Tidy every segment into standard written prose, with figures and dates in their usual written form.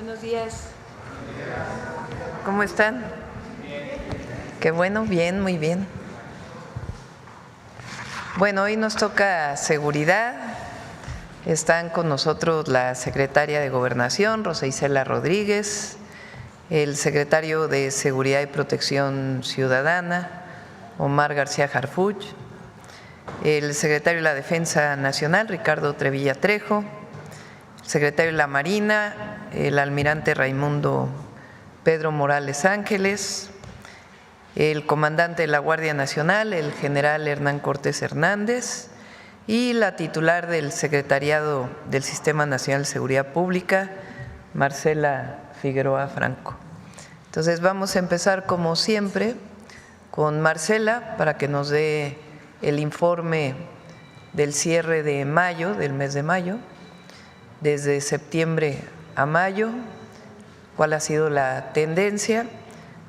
Buenos días. ¿Cómo están? Qué bueno, bien, muy bien. Bueno, hoy nos toca seguridad. Están con nosotros la secretaria de Gobernación, Rosa Isela Rodríguez, el secretario de Seguridad y Protección Ciudadana, Omar García Harfuch, el secretario de la Defensa Nacional, Ricardo Trevilla Trejo, el secretario de la Marina, el almirante Raimundo Pedro Morales Ángeles, el comandante de la Guardia Nacional, el general Hernán Cortés Hernández, y la titular del Secretariado del Sistema Nacional de Seguridad Pública, Marcela Figueroa Franco. Entonces vamos a empezar como siempre con Marcela para que nos dé el informe del cierre de mayo, del mes de mayo, desde septiembre a mayo, cuál ha sido la tendencia.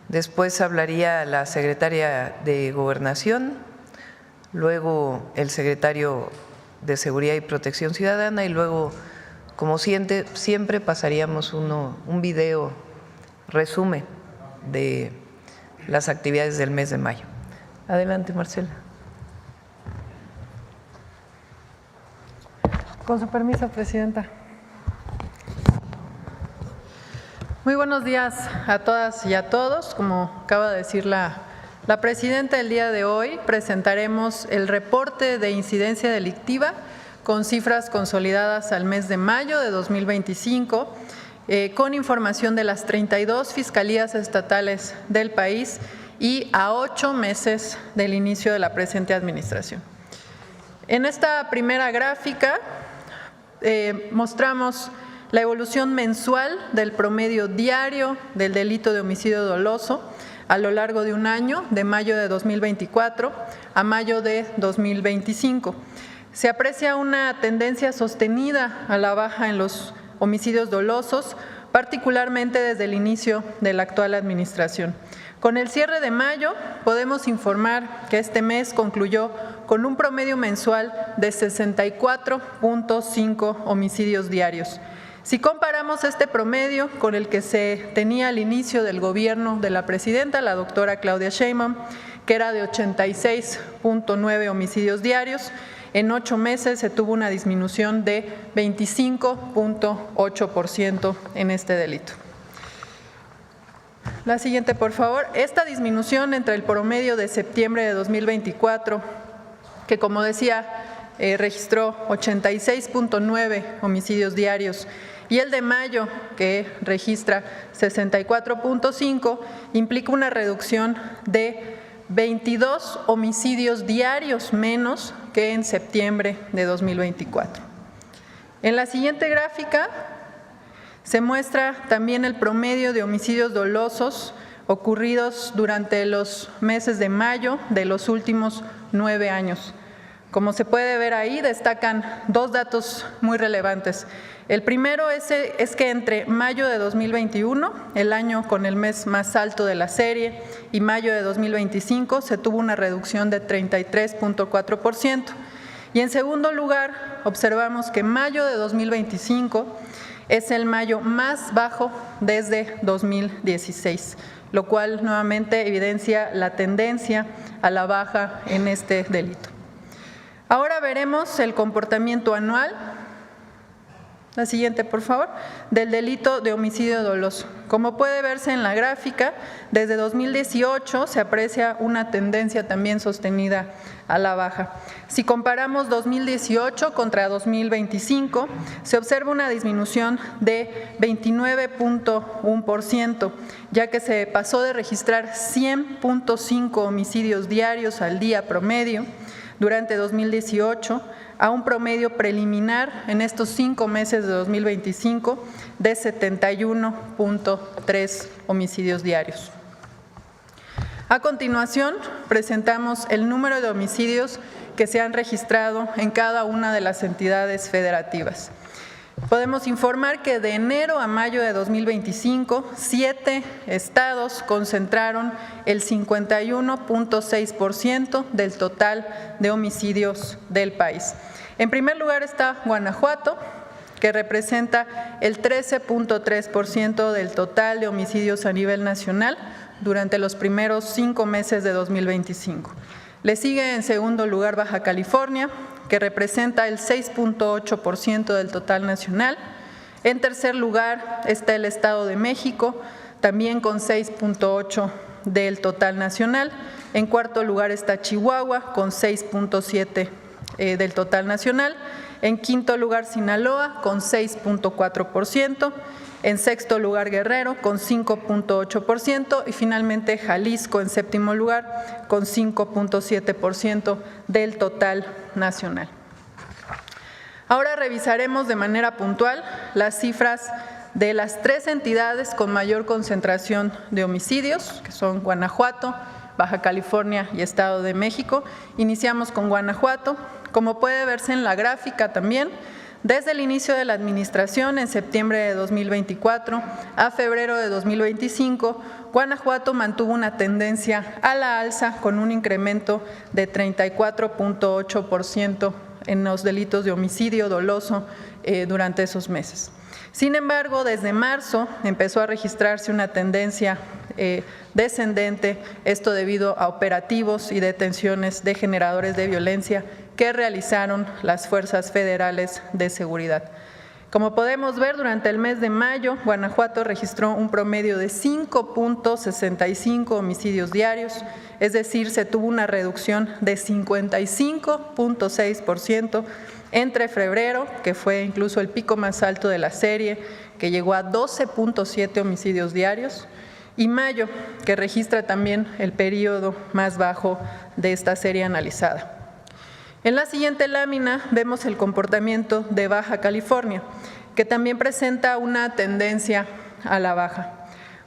Después hablaría la secretaria de Gobernación, luego el secretario de Seguridad y Protección Ciudadana y luego, como siempre pasaríamos un video resumen de las actividades del mes de mayo. Adelante, Marcela. Con su permiso, Presidenta. Muy buenos días a todas y a todos. Como acaba de decir la Presidenta, el día de hoy presentaremos el reporte de incidencia delictiva con cifras consolidadas al mes de mayo de 2025, con información de las 32 fiscalías estatales del país y a 8 meses del inicio de la presente administración. En esta primera gráfica mostramos la evolución mensual del promedio diario del delito de homicidio doloso a lo largo de un año, de mayo de 2024 a mayo de 2025. Se aprecia una tendencia sostenida a la baja en los homicidios dolosos, particularmente desde el inicio de la actual administración. Con el cierre de mayo podemos informar que este mes concluyó con un promedio mensual de 64.5 homicidios diarios. Si comparamos este promedio con el que se tenía al inicio del gobierno de la presidenta, la doctora Claudia Sheinbaum, que era de 86.9 homicidios diarios, en 8 meses se tuvo una disminución de 25.8% en este delito. La siguiente, por favor. Esta disminución entre el promedio de septiembre de 2024, que como decía, registró 86.9 homicidios diarios, y el de mayo, que registra 64.5, implica una reducción de 22 homicidios diarios menos que en septiembre de 2024. En la siguiente gráfica se muestra también el promedio de homicidios dolosos ocurridos durante los meses de mayo de los últimos 9 años. Como se puede ver ahí, destacan 2 datos muy relevantes. El primero es que entre mayo de 2021, el año con el mes más alto de la serie, y mayo de 2025 se tuvo una reducción de 33.4%. Y en segundo lugar, observamos que mayo de 2025 es el mayo más bajo desde 2016, lo cual nuevamente evidencia la tendencia a la baja en este delito. Ahora veremos el comportamiento anual, la siguiente por favor, del delito de homicidio doloso. Como puede verse en la gráfica, desde 2018 se aprecia una tendencia también sostenida a la baja. Si comparamos 2018 contra 2025, se observa una disminución de 29.1%, ya que se pasó de registrar 100.5 homicidios diarios al día promedio durante 2018 a un promedio preliminar en estos 5 meses de 2025 de 71.3 homicidios diarios. A continuación, presentamos el número de homicidios que se han registrado en cada una de las entidades federativas. Podemos informar que de enero a mayo de 2025, 7 estados concentraron el 51.6% del total de homicidios del país. En primer lugar está Guanajuato, que representa el 13.3% del total de homicidios a nivel nacional durante los primeros 5 meses de 2025. Le sigue en segundo lugar Baja California, que representa el 6.8% del total nacional. En tercer lugar está el Estado de México, también con 6.8% del total nacional. En cuarto lugar está Chihuahua, con 6.7% del total nacional. En quinto lugar Sinaloa, con 6.4%. En sexto lugar Guerrero, con 5.8%. Y finalmente Jalisco, en séptimo lugar, con 5.7% del total nacional. Ahora revisaremos de manera puntual las cifras de las 3 entidades con mayor concentración de homicidios, que son Guanajuato, Baja California y Estado de México. Iniciamos con Guanajuato. Como puede verse en la gráfica también, desde el inicio de la administración, en septiembre de 2024 a febrero de 2025, Guanajuato mantuvo una tendencia a la alza con un incremento de 34.8% en los delitos de homicidio doloso durante esos meses. Sin embargo, desde marzo empezó a registrarse una tendencia descendente, esto debido a operativos y detenciones de generadores de violencia que realizaron las fuerzas federales de seguridad. Como podemos ver, durante el mes de mayo, Guanajuato registró un promedio de 5.65 homicidios diarios, es decir, se tuvo una reducción de 55.6% entre febrero, que fue incluso el pico más alto de la serie, que llegó a 12.7 homicidios diarios, y mayo, que registra también el periodo más bajo de esta serie analizada. En la siguiente lámina vemos el comportamiento de Baja California, que también presenta una tendencia a la baja.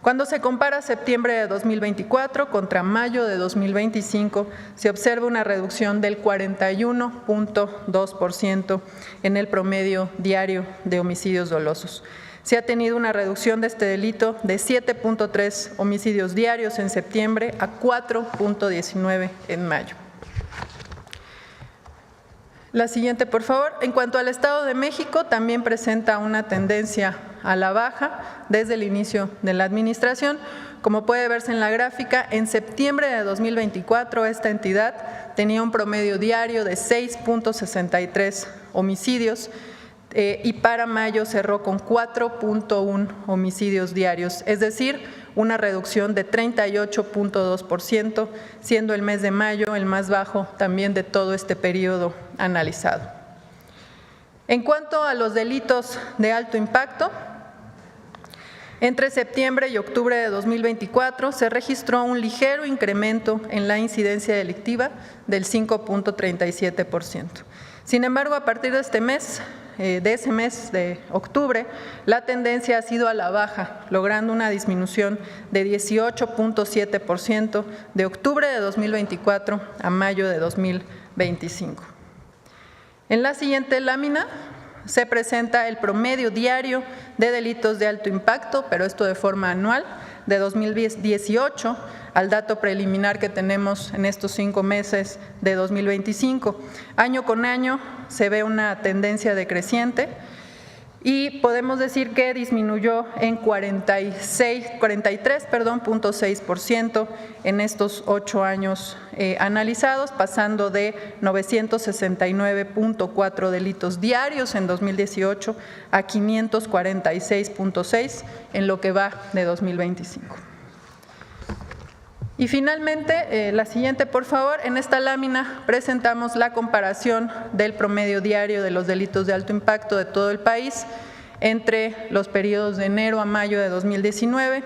Cuando se compara septiembre de 2024 contra mayo de 2025, se observa una reducción del 41.2% en el promedio diario de homicidios dolosos. Se ha tenido una reducción de este delito de 7.3 homicidios diarios en septiembre a 4.19 en mayo. La siguiente, por favor. En cuanto al Estado de México, también presenta una tendencia a la baja desde el inicio de la administración. Como puede verse en la gráfica, en septiembre de 2024 esta entidad tenía un promedio diario de 6.63 homicidios y para mayo cerró con 4.1 homicidios diarios, es decir, una reducción de 38.2%, siendo el mes de mayo el más bajo también de todo este periodo analizado. En cuanto a los delitos de alto impacto, entre septiembre y octubre de 2024 se registró un ligero incremento en la incidencia delictiva del 5.37%. Sin embargo, a partir de ese mes de octubre, la tendencia ha sido a la baja, logrando una disminución de 18.7% de octubre de 2024 a mayo de 2025. En la siguiente lámina se presenta el promedio diario de delitos de alto impacto, pero esto de forma anual, de 2018 al dato preliminar que tenemos en estos 5 meses de 2025. Año con año se ve una tendencia decreciente y podemos decir que disminuyó en 43.6% en estos 8 años analizados, pasando de 969.4 delitos diarios en 2018 a 546.6 en lo que va de 2025. Y finalmente, la siguiente, por favor. En esta lámina presentamos la comparación del promedio diario de los delitos de alto impacto de todo el país entre los periodos de enero a mayo de 2019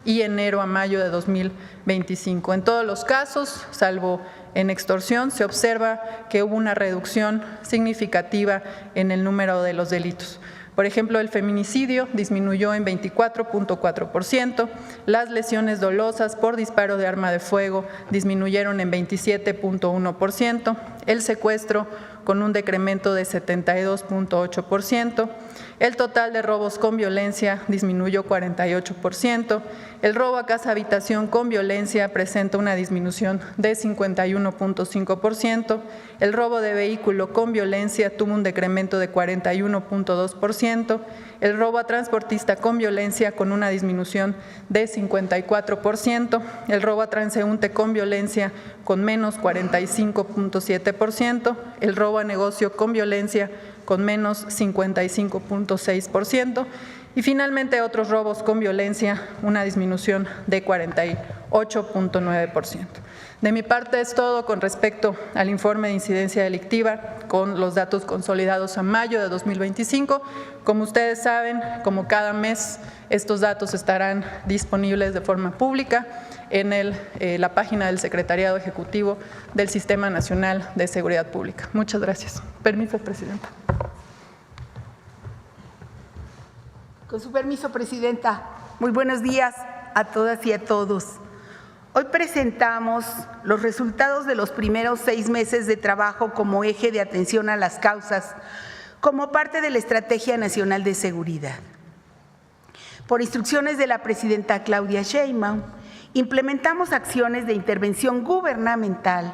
y enero a mayo de 2025. En todos los casos, salvo en extorsión, se observa que hubo una reducción significativa en el número de los delitos. Por ejemplo, el feminicidio disminuyó en 24.4%, las lesiones dolosas por disparo de arma de fuego disminuyeron en 27.1%, el secuestro con un decremento de 72.8%. El total de robos con violencia disminuyó 48%. El robo a casa habitación con violencia presenta una disminución de 51.5%. El robo de vehículo con violencia tuvo un decremento de 41.2%. El robo a transportista con violencia con una disminución de 54%. El robo a transeúnte con violencia con menos 45.7%. El robo a negocio con violencia con menos 55.6%. Y finalmente otros robos con violencia, una disminución de 48.9%. De mi parte es todo con respecto al informe de incidencia delictiva con los datos consolidados a mayo de 2025. Como ustedes saben, como cada mes, estos datos estarán disponibles de forma pública en la página del Secretariado Ejecutivo del Sistema Nacional de Seguridad Pública. Muchas gracias. Permiso, Presidenta. Con su permiso, Presidenta. Muy buenos días a todas y a todos. Hoy presentamos los resultados de los primeros 6 meses de trabajo como eje de atención a las causas, como parte de la Estrategia Nacional de Seguridad. Por instrucciones de la Presidenta Claudia Sheinbaum, implementamos acciones de intervención gubernamental,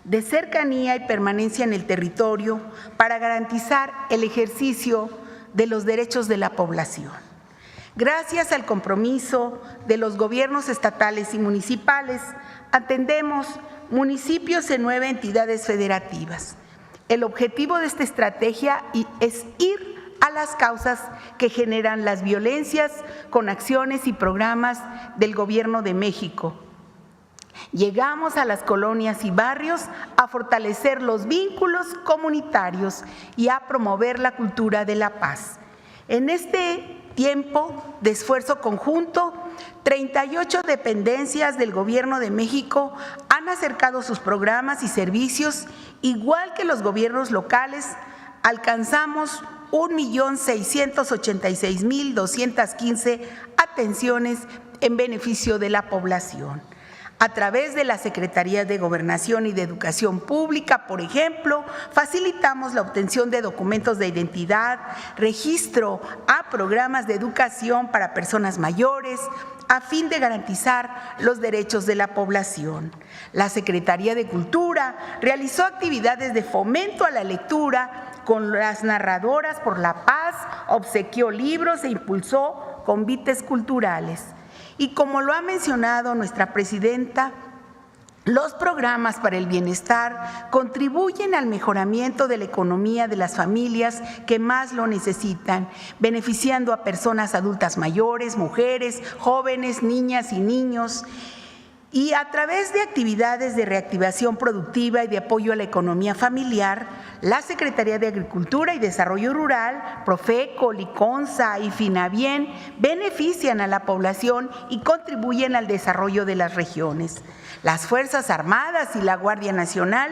de cercanía y permanencia en el territorio para garantizar el ejercicio de los derechos de la población. Gracias al compromiso de los gobiernos estatales y municipales, atendemos municipios en 9 entidades federativas. El objetivo de esta estrategia es ir a las causas que generan las violencias con acciones y programas del Gobierno de México. Llegamos a las colonias y barrios a fortalecer los vínculos comunitarios y a promover la cultura de la paz. En este tiempo de esfuerzo conjunto, 38 dependencias del Gobierno de México han acercado sus programas y servicios, igual que los gobiernos locales. Alcanzamos 1.686.215 atenciones en beneficio de la población. A través de la Secretaría de Gobernación y de Educación Pública, por ejemplo, facilitamos la obtención de documentos de identidad, registro a programas de educación para personas mayores, a fin de garantizar los derechos de la población. La Secretaría de Cultura realizó actividades de fomento a la lectura con las narradoras por la paz, obsequió libros e impulsó convites culturales. Y como lo ha mencionado nuestra Presidenta, los programas para el bienestar contribuyen al mejoramiento de la economía de las familias que más lo necesitan, beneficiando a personas adultas mayores, mujeres, jóvenes, niñas y niños. Y a través de actividades de reactivación productiva y de apoyo a la economía familiar, la Secretaría de Agricultura y Desarrollo Rural, Profeco, Liconza y Finabien benefician a la población y contribuyen al desarrollo de las regiones. Las Fuerzas Armadas y la Guardia Nacional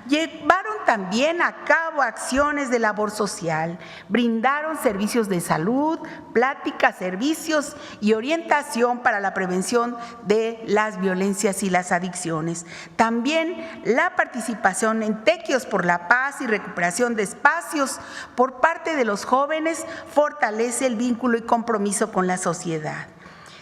llevaron también a cabo acciones de labor social, brindaron servicios de salud, pláticas, servicios y orientación para la prevención de las violencias y las adicciones. También la participación en Tequios por la Paz y recuperación de espacios por parte de los jóvenes fortalece el vínculo y compromiso con la sociedad.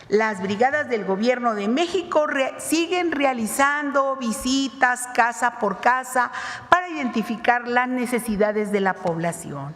Las brigadas del Gobierno de México siguen realizando visitas casa por casa para identificar las necesidades de la población.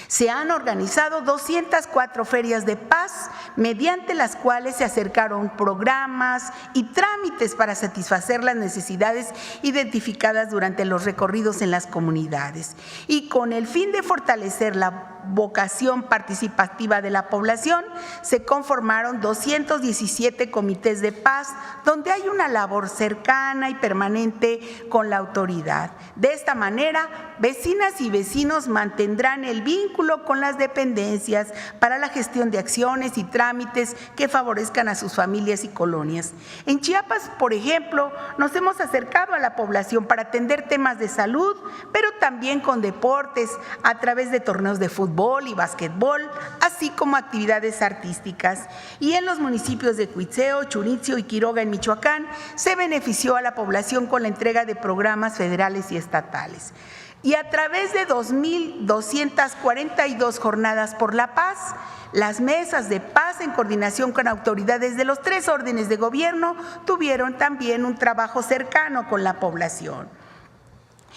Se han organizado 204 ferias de paz, mediante las cuales se acercaron programas y trámites para satisfacer las necesidades identificadas durante los recorridos en las comunidades. Y con el fin de fortalecer la vocación participativa de la población, se conformaron 217 comités de paz, donde hay una labor cercana y permanente con la autoridad. De esta manera, vecinas y vecinos mantendrán el vínculo con las dependencias para la gestión de acciones y trámites que favorezcan a sus familias y colonias. En Chiapas, por ejemplo, nos hemos acercado a la población para atender temas de salud, pero también con deportes a través de torneos de fútbol y básquetbol, así como actividades artísticas. Y en los municipios de Cuitzeo, Churitzio y Quiroga en Michoacán, se benefició a la población con la entrega de programas federales y estatales. Y a través de 2.242 jornadas por la paz, las mesas de paz en coordinación con autoridades de los 3 órdenes de gobierno tuvieron también un trabajo cercano con la población.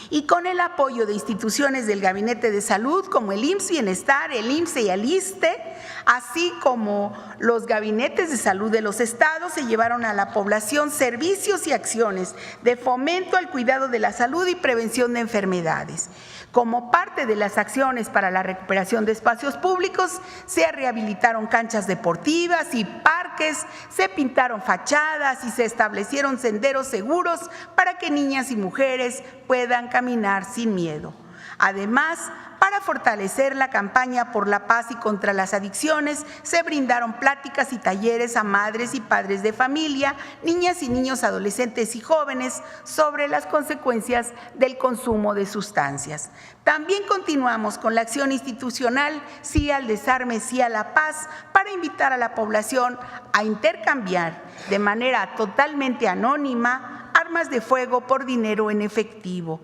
Y con el apoyo de instituciones del Gabinete de Salud como el IMSS Bienestar, el IMSSE y el ISSSTE, así como los gabinetes de salud de los estados, se llevaron a la población servicios y acciones de fomento al cuidado de la salud y prevención de enfermedades. Como parte de las acciones para la recuperación de espacios públicos, se rehabilitaron canchas deportivas y parques, se pintaron fachadas y se establecieron senderos seguros para que niñas y mujeres puedan caminar sin miedo. Además, para fortalecer la campaña por la paz y contra las adicciones, se brindaron pláticas y talleres a madres y padres de familia, niñas y niños, adolescentes y jóvenes sobre las consecuencias del consumo de sustancias. También continuamos con la acción institucional Sí al Desarme, Sí a la Paz, para invitar a la población a intercambiar de manera totalmente anónima armas de fuego por dinero en efectivo,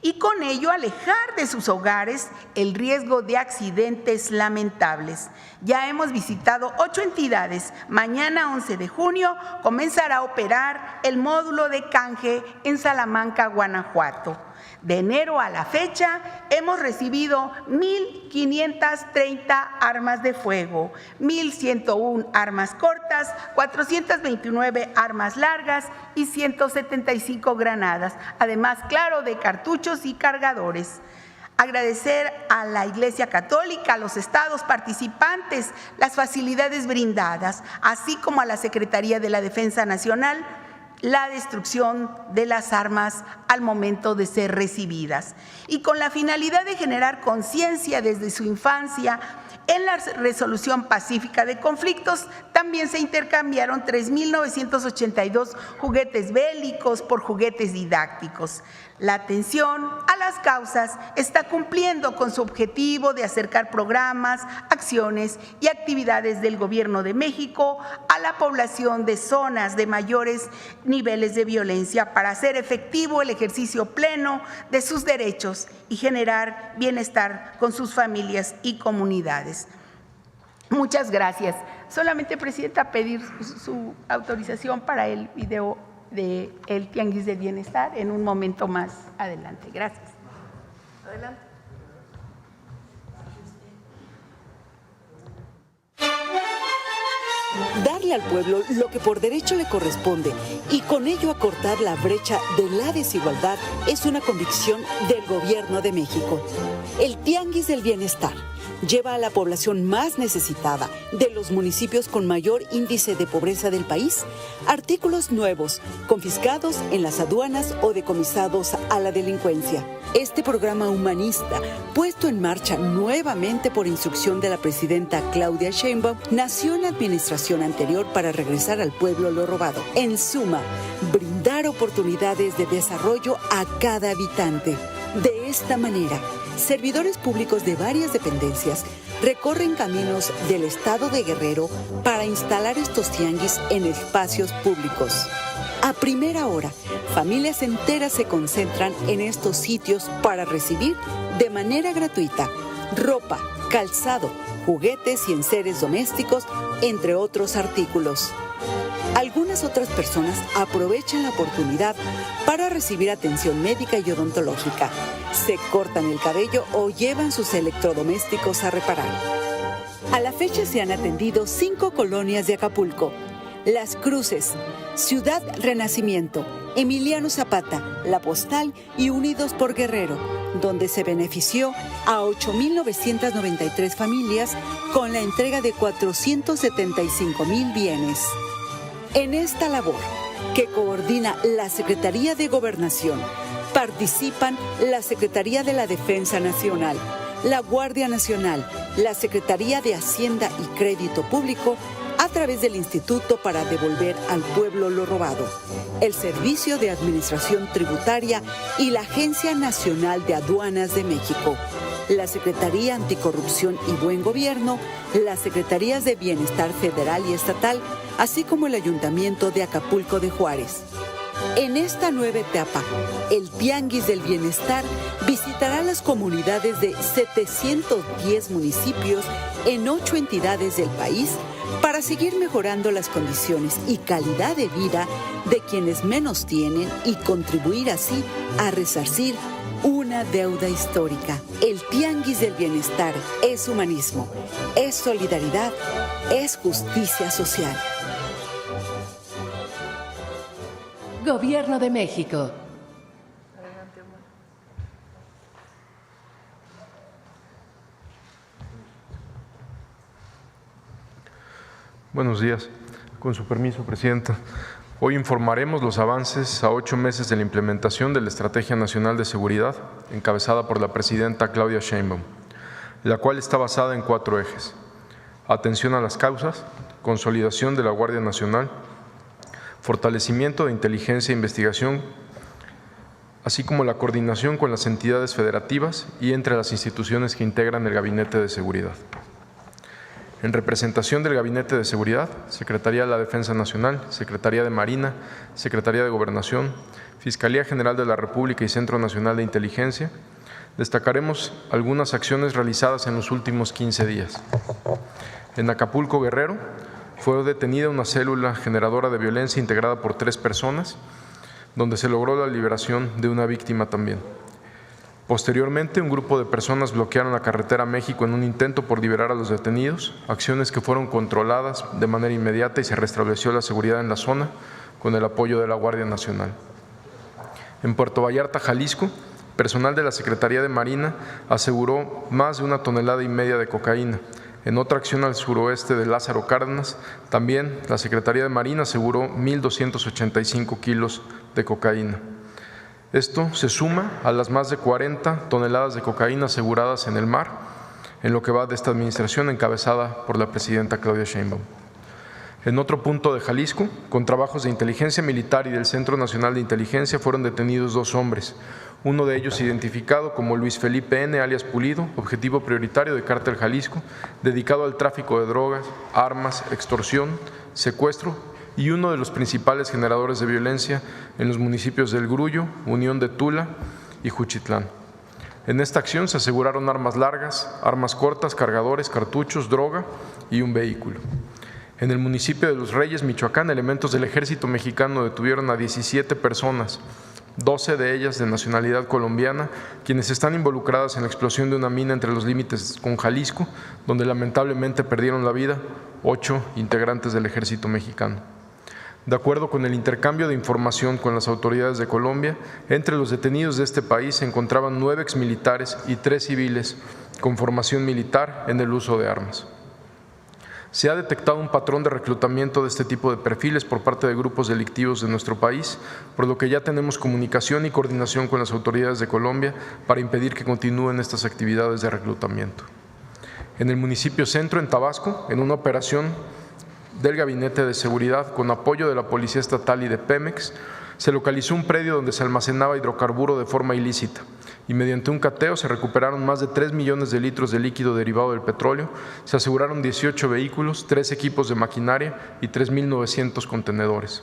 y con ello alejar de sus hogares el riesgo de accidentes lamentables. Ya hemos visitado 8 entidades. Mañana, 11 de junio, comenzará a operar el módulo de canje en Salamanca, Guanajuato. De enero a la fecha hemos recibido 1.530 armas de fuego, 1.101 armas cortas, 429 armas largas y 175 granadas, además, claro, de cartuchos y cargadores. Agradecer a la Iglesia Católica, a los estados participantes, las facilidades brindadas, así como a la Secretaría de la Defensa Nacional, la destrucción de las armas al momento de ser recibidas. Y con la finalidad de generar conciencia desde su infancia en la resolución pacífica de conflictos, también se intercambiaron 3.982 juguetes bélicos por juguetes didácticos. La atención a las causas está cumpliendo con su objetivo de acercar programas, acciones y actividades del Gobierno de México a la población de zonas de mayores niveles de violencia para hacer efectivo el ejercicio pleno de sus derechos y generar bienestar con sus familias y comunidades. Muchas gracias. Solamente, Presidenta, pedir su autorización para el video del Tianguis del Bienestar en un momento más adelante. Gracias. Adelante. Darle al pueblo lo que por derecho le corresponde y con ello acortar la brecha de la desigualdad es una convicción del Gobierno de México. El Tianguis del Bienestar lleva a la población más necesitada de los municipios con mayor índice de pobreza del país artículos nuevos, confiscados en las aduanas o decomisados a la delincuencia. Este programa humanista, puesto en marcha nuevamente por instrucción de la presidenta Claudia Sheinbaum, nació en la administración anterior para regresar al pueblo lo robado. En suma, brindar oportunidades de desarrollo a cada habitante. De esta manera, servidores públicos de varias dependencias recorren caminos del estado de Guerrero para instalar estos tianguis en espacios públicos. A primera hora, familias enteras se concentran en estos sitios para recibir de manera gratuita ropa, calzado, juguetes y enseres domésticos, entre otros artículos. Algunas otras personas aprovechan la oportunidad para recibir atención médica y odontológica. Se cortan el cabello o llevan sus electrodomésticos a reparar. A la fecha se han atendido 5 colonias de Acapulco: Las Cruces, Ciudad Renacimiento, Emiliano Zapata, La Postal y Unidos por Guerrero, donde se benefició a 8.993 familias con la entrega de 475,000 bienes. En esta labor, que coordina la Secretaría de Gobernación, participan la Secretaría de la Defensa Nacional, la Guardia Nacional, la Secretaría de Hacienda y Crédito Público, a través del Instituto para Devolver al Pueblo lo Robado, el Servicio de Administración Tributaria y la Agencia Nacional de Aduanas de México, la Secretaría Anticorrupción y Buen Gobierno, las Secretarías de Bienestar Federal y Estatal, así como el Ayuntamiento de Acapulco de Juárez. En esta nueva etapa, el Tianguis del Bienestar visitará las comunidades de 710 municipios en 8 entidades del país para seguir mejorando las condiciones y calidad de vida de quienes menos tienen y contribuir así a resarcir una deuda histórica. El Tianguis del Bienestar es humanismo, es solidaridad, es justicia social. Gobierno de México. Buenos días. Con su permiso, Presidenta. Hoy informaremos los avances a 8 meses de la implementación de la Estrategia Nacional de Seguridad, encabezada por la Presidenta Claudia Sheinbaum, la cual está basada en 4 ejes: atención a las causas, consolidación de la Guardia Nacional, fortalecimiento de inteligencia e investigación, así como la coordinación con las entidades federativas y entre las instituciones que integran el Gabinete de Seguridad. En representación del Gabinete de Seguridad, Secretaría de la Defensa Nacional, Secretaría de Marina, Secretaría de Gobernación, Fiscalía General de la República y Centro Nacional de Inteligencia, destacaremos algunas acciones realizadas en los últimos 15 días. En Acapulco, Guerrero, fue detenida una célula generadora de violencia integrada por 3 personas, donde se logró la liberación de una víctima también. Posteriormente, un grupo de personas bloquearon la carretera a México en un intento por liberar a los detenidos, acciones que fueron controladas de manera inmediata y se restableció la seguridad en la zona con el apoyo de la Guardia Nacional. En Puerto Vallarta, Jalisco, personal de la Secretaría de Marina aseguró más de 1,5 toneladas de cocaína. En otra acción al suroeste de Lázaro Cárdenas, también la Secretaría de Marina aseguró 1,285 kilos de cocaína. Esto se suma a las más de 40 toneladas de cocaína aseguradas en el mar, en lo que va de esta administración encabezada por la Presidenta Claudia Sheinbaum. En otro punto de Jalisco, con trabajos de inteligencia militar y del Centro Nacional de Inteligencia, fueron detenidos 2 hombres, uno de ellos identificado como Luis Felipe N., alias Pulido, objetivo prioritario de Cártel Jalisco, dedicado al tráfico de drogas, armas, extorsión, secuestro, y uno de los principales generadores de violencia en los municipios del Grullo, Unión de Tula y Juchitlán. En esta acción se aseguraron armas largas, armas cortas, cargadores, cartuchos, droga y un vehículo. En el municipio de Los Reyes, Michoacán, elementos del Ejército Mexicano detuvieron a 17 personas, 12 de ellas de nacionalidad colombiana, quienes están involucradas en la explosión de una mina entre los límites con Jalisco, donde lamentablemente perdieron la vida 8 integrantes del Ejército Mexicano. De acuerdo con el intercambio de información con las autoridades de Colombia, entre los detenidos de este país se encontraban 9 exmilitares y 3 civiles con formación militar en el uso de armas. Se ha detectado un patrón de reclutamiento de este tipo de perfiles por parte de grupos delictivos de nuestro país, por lo que ya tenemos comunicación y coordinación con las autoridades de Colombia para impedir que continúen estas actividades de reclutamiento. En el municipio Centro, en Tabasco, en una operación del Gabinete de Seguridad con apoyo de la Policía Estatal y de Pemex, se localizó un predio donde se almacenaba hidrocarburo de forma ilícita y mediante un cateo se recuperaron más de 3 millones de litros de líquido derivado del petróleo, se aseguraron 18 vehículos, 3 equipos de maquinaria y 3.900 contenedores.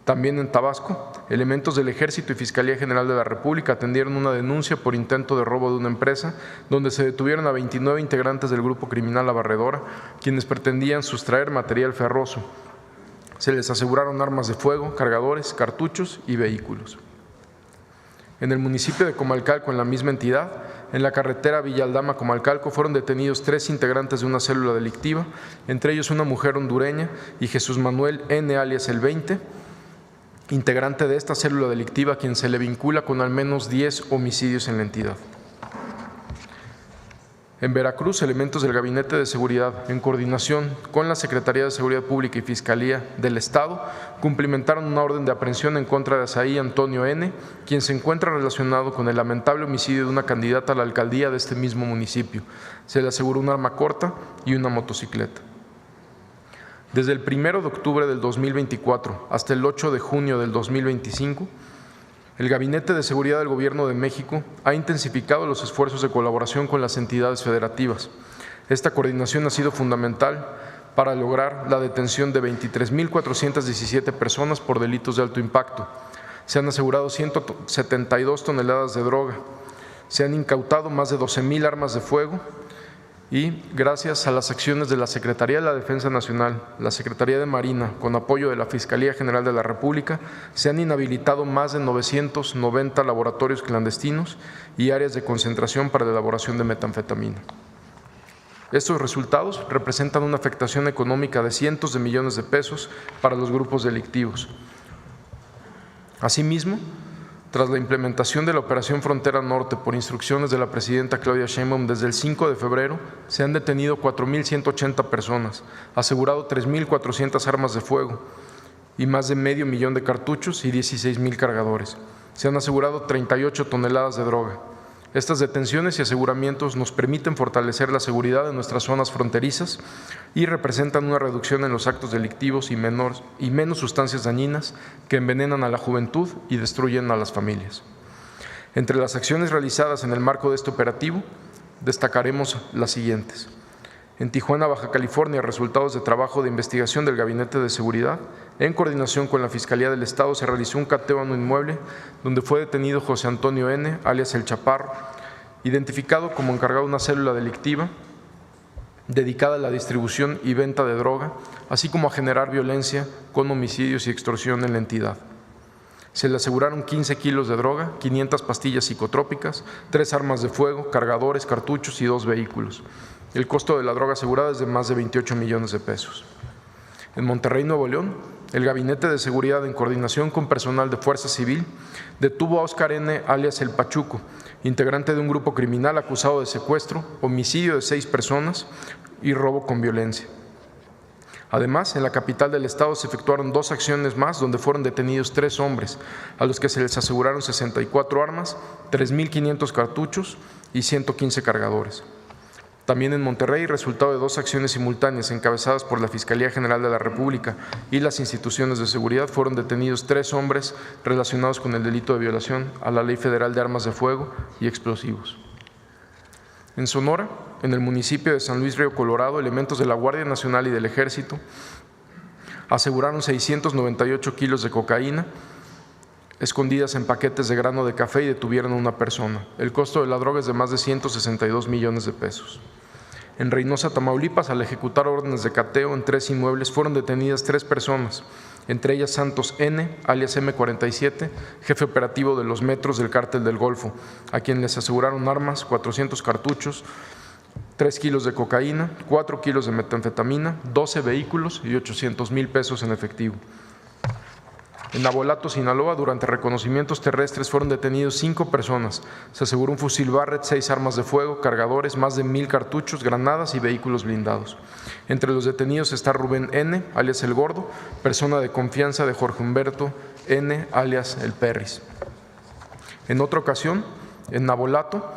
También en Tabasco, elementos del Ejército y Fiscalía General de la República atendieron una denuncia por intento de robo de una empresa, donde se detuvieron a 29 integrantes del grupo criminal La Barredora, quienes pretendían sustraer material ferroso. Se les aseguraron armas de fuego, cargadores, cartuchos y vehículos. En el municipio de Comalcalco, en la misma entidad, en la carretera Villa Aldama-Comalcalco, fueron detenidos 3 integrantes de una célula delictiva, entre ellos una mujer hondureña y Jesús Manuel N., alias El 20, integrante de esta célula delictiva, quien se le vincula con al menos 10 homicidios en la entidad. En Veracruz, elementos del Gabinete de Seguridad, en coordinación con la Secretaría de Seguridad Pública y Fiscalía del Estado, cumplimentaron una orden de aprehensión en contra de Asaí Antonio N., quien se encuentra relacionado con el lamentable homicidio de una candidata a la alcaldía de este mismo municipio. Se le aseguró un arma corta y una motocicleta. Desde el 1 de octubre del 2024 hasta el 8 de junio del 2025, el Gabinete de Seguridad del Gobierno de México ha intensificado los esfuerzos de colaboración con las entidades federativas. Esta coordinación ha sido fundamental para lograr la detención de 23.417 personas por delitos de alto impacto. Se han asegurado 172 toneladas de droga. Se han incautado más de 12,000 armas de fuego y gracias a las acciones de la Secretaría de la Defensa Nacional, la Secretaría de Marina, con apoyo de la Fiscalía General de la República, se han inhabilitado más de 990 laboratorios clandestinos y áreas de concentración para la elaboración de metanfetamina. Estos resultados representan una afectación económica de cientos de millones de pesos para los grupos delictivos. Asimismo, tras la implementación de la Operación Frontera Norte por instrucciones de la presidenta Claudia Sheinbaum desde el 5 de febrero, se han detenido 4.180 personas, asegurado 3.400 armas de fuego y más de 500,000 de cartuchos y 16,000 cargadores. Se han asegurado 38 toneladas de droga. Estas detenciones y aseguramientos nos permiten fortalecer la seguridad de nuestras zonas fronterizas y representan una reducción en los actos delictivos y menos sustancias dañinas que envenenan a la juventud y destruyen a las familias. Entre las acciones realizadas en el marco de este operativo, destacaremos las siguientes. En Tijuana, Baja California, resultados de trabajo de investigación del Gabinete de Seguridad, en coordinación con la Fiscalía del Estado, se realizó un cateo a un inmueble donde fue detenido José Antonio N., alias El Chaparro, identificado como encargado de una célula delictiva dedicada a la distribución y venta de droga, así como a generar violencia con homicidios y extorsión en la entidad. Se le aseguraron 15 kilos de droga, 500 pastillas psicotrópicas, 3 armas de fuego, cargadores, cartuchos y 2 vehículos. El costo de la droga asegurada es de más de 28 millones de pesos. En Monterrey, Nuevo León, el Gabinete de Seguridad, en coordinación con personal de Fuerza Civil, detuvo a Óscar N., alias El Pachuco, integrante de un grupo criminal acusado de secuestro, homicidio de 6 personas y robo con violencia. Además, en la capital del estado se efectuaron 2 acciones más donde fueron detenidos 3 hombres, a los que se les aseguraron 64 armas, 3.500 cartuchos y 115 cargadores. También en Monterrey, resultado de 2 acciones simultáneas encabezadas por la Fiscalía General de la República y las instituciones de seguridad, fueron detenidos 3 hombres relacionados con el delito de violación a la Ley Federal de Armas de Fuego y Explosivos. En Sonora, en el municipio de San Luis Río Colorado, elementos de la Guardia Nacional y del Ejército aseguraron 698 kilos de cocaína escondidas en paquetes de grano de café y detuvieron a una persona. El costo de la droga es de más de 162 millones de pesos. En Reynosa, Tamaulipas, al ejecutar órdenes de cateo en 3 inmuebles, fueron detenidas 3 personas, entre ellas Santos N., alias M47, jefe operativo de los metros del Cártel del Golfo, a quien les aseguraron armas, 400 cartuchos, 3 kilos de cocaína, 4 kilos de metanfetamina, 12 vehículos y 800,000 pesos en efectivo. En Navolato, Sinaloa, durante reconocimientos terrestres fueron detenidos 5 personas. Se aseguró un fusil Barrett, 6 armas de fuego, cargadores, más de 1,000 cartuchos, granadas y vehículos blindados. Entre los detenidos está Rubén N., alias El Gordo, persona de confianza de Jorge Humberto N., alias El Perris. En otra acción en Navolato,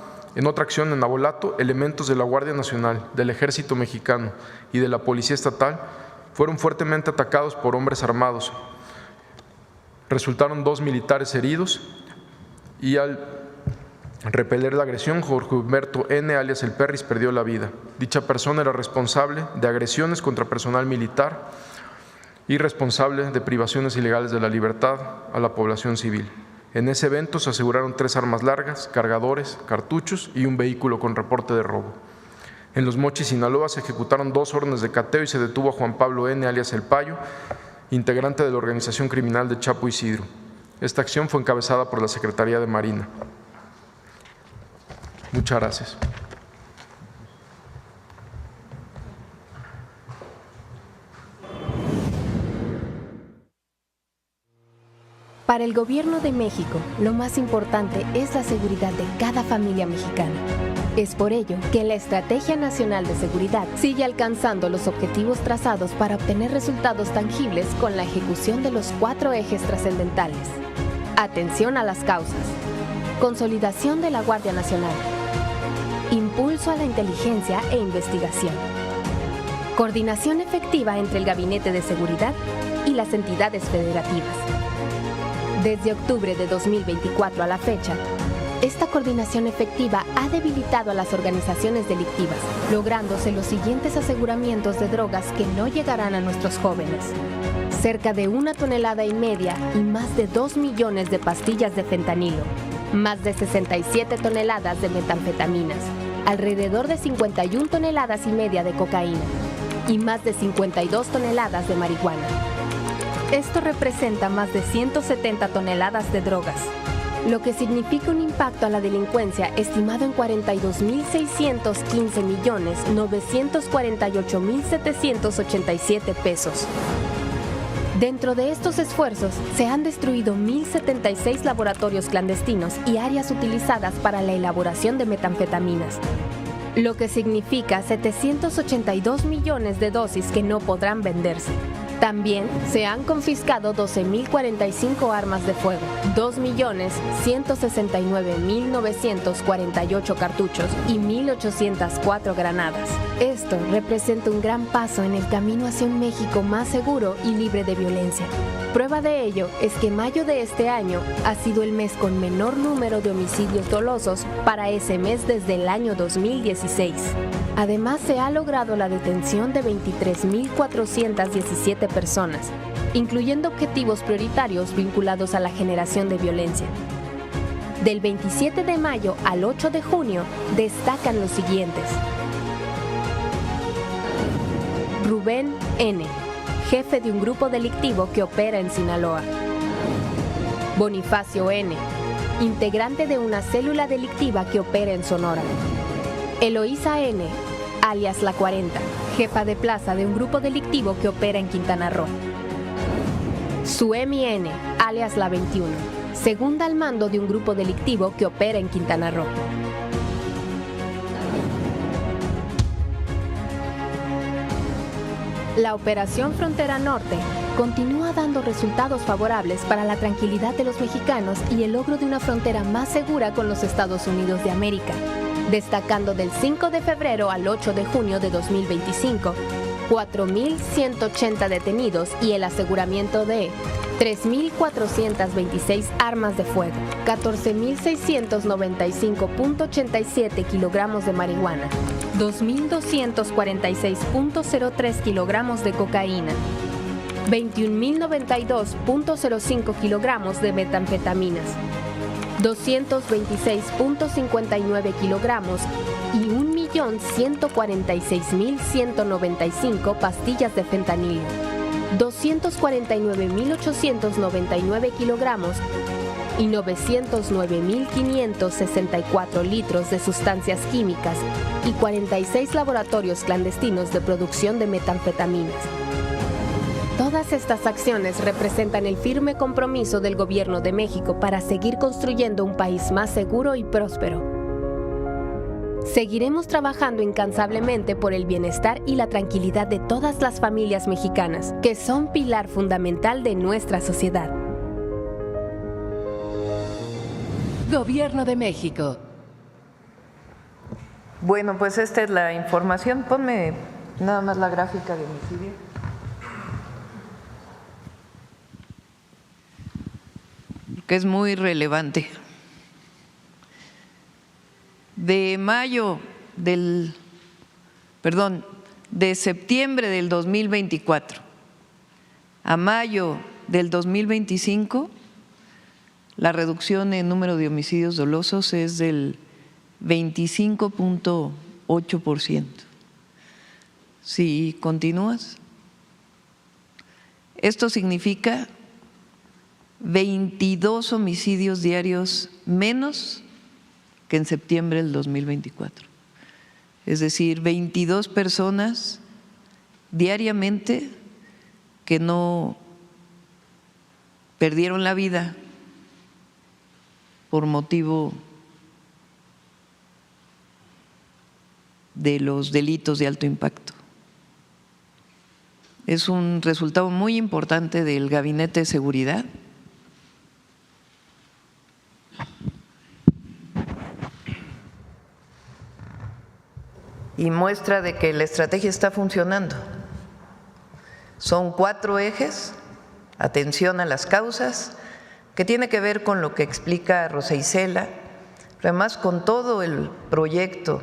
elementos de la Guardia Nacional, del Ejército Mexicano y de la Policía Estatal fueron fuertemente atacados por hombres armados. Resultaron 2 militares heridos y al repeler la agresión, Jorge Humberto N., alias El Perris, perdió la vida. Dicha persona era responsable de agresiones contra personal militar y responsable de privaciones ilegales de la libertad a la población civil. En ese evento se aseguraron 3 armas largas, cargadores, cartuchos y un vehículo con reporte de robo. En Los Mochis, Sinaloa, se ejecutaron 2 órdenes de cateo y se detuvo a Juan Pablo N., alias El Payo, integrante de la organización criminal de Chapo Isidro. Esta acción fue encabezada por la Secretaría de Marina. Muchas gracias. Para el Gobierno de México, lo más importante es la seguridad de cada familia mexicana. Es por ello que la Estrategia Nacional de Seguridad sigue alcanzando los objetivos trazados para obtener resultados tangibles con la ejecución de los 4 ejes trascendentales. Atención a las causas. Consolidación de la Guardia Nacional. Impulso a la inteligencia e investigación. Coordinación efectiva entre el Gabinete de Seguridad y las entidades federativas. Desde octubre de 2024 a la fecha, Esta coordinación efectiva ha debilitado a las organizaciones delictivas, lográndose los siguientes aseguramientos de drogas que no llegarán a nuestros jóvenes. Cerca de 1,5 toneladas y más de 2 millones de pastillas de fentanilo, más de 67 toneladas de metanfetaminas, alrededor de 51,5 toneladas de cocaína y más de 52 toneladas de marihuana. Esto representa más de 170 toneladas de drogas, lo que significa un impacto a la delincuencia estimado en 42.615.948.787 pesos. Dentro de estos esfuerzos, se han destruido 1.076 laboratorios clandestinos y áreas utilizadas para la elaboración de metanfetaminas, lo que significa 782 millones de dosis que no podrán venderse. También se han confiscado 12.045 armas de fuego, 2.169.948 cartuchos y 1.804 granadas. Esto representa un gran paso en el camino hacia un México más seguro y libre de violencia. Prueba de ello es que mayo de este año ha sido el mes con menor número de homicidios dolosos para ese mes desde el año 2016. Además, se ha logrado la detención de 23.417 personas, incluyendo objetivos prioritarios vinculados a la generación de violencia. Del 27 de mayo al 8 de junio destacan los siguientes: Rubén N., jefe de un grupo delictivo que opera en Sinaloa. Bonifacio N., integrante de una célula delictiva que opera en Sonora. Eloísa N., alias La 40, jefa de plaza de un grupo delictivo que opera en Quintana Roo. Suemi N., alias La 21, segunda al mando de un grupo delictivo que opera en Quintana Roo. La Operación Frontera Norte continúa dando resultados favorables para la tranquilidad de los mexicanos y el logro de una frontera más segura con los Estados Unidos de América, destacando del 5 de febrero al 8 de junio de 2025, 4.180 detenidos y el aseguramiento de 3.426 armas de fuego, 14.695.87 kilogramos de marihuana, 2.246.03 kilogramos de cocaína, 21.092.05 kilogramos de metanfetaminas, 226.59 kilogramos y 1.146.195 pastillas de fentanilo, 249.899 kilogramos y 909.564 litros de sustancias químicas y 46 laboratorios clandestinos de producción de metanfetaminas. Todas estas acciones representan el firme compromiso del Gobierno de México para seguir construyendo un país más seguro y próspero. Seguiremos trabajando incansablemente por el bienestar y la tranquilidad de todas las familias mexicanas, que son pilar fundamental de nuestra sociedad. Gobierno de México. Bueno, pues esta es la información. Ponme nada más la gráfica de homicidio. Que es muy relevante. De septiembre del 2024 a mayo del 2025, la reducción en número de homicidios dolosos es del 25.8%. Si continúas, esto significa 22 homicidios diarios menos que en septiembre del 2024. Es decir, 22 personas diariamente que no perdieron la vida por motivo de los delitos de alto impacto. Es un resultado muy importante del Gabinete de Seguridad. Y muestra de que la estrategia está funcionando. Son 4 ejes: atención a las causas, que tiene que ver con lo que explica Rosa Isela, pero además con todo el proyecto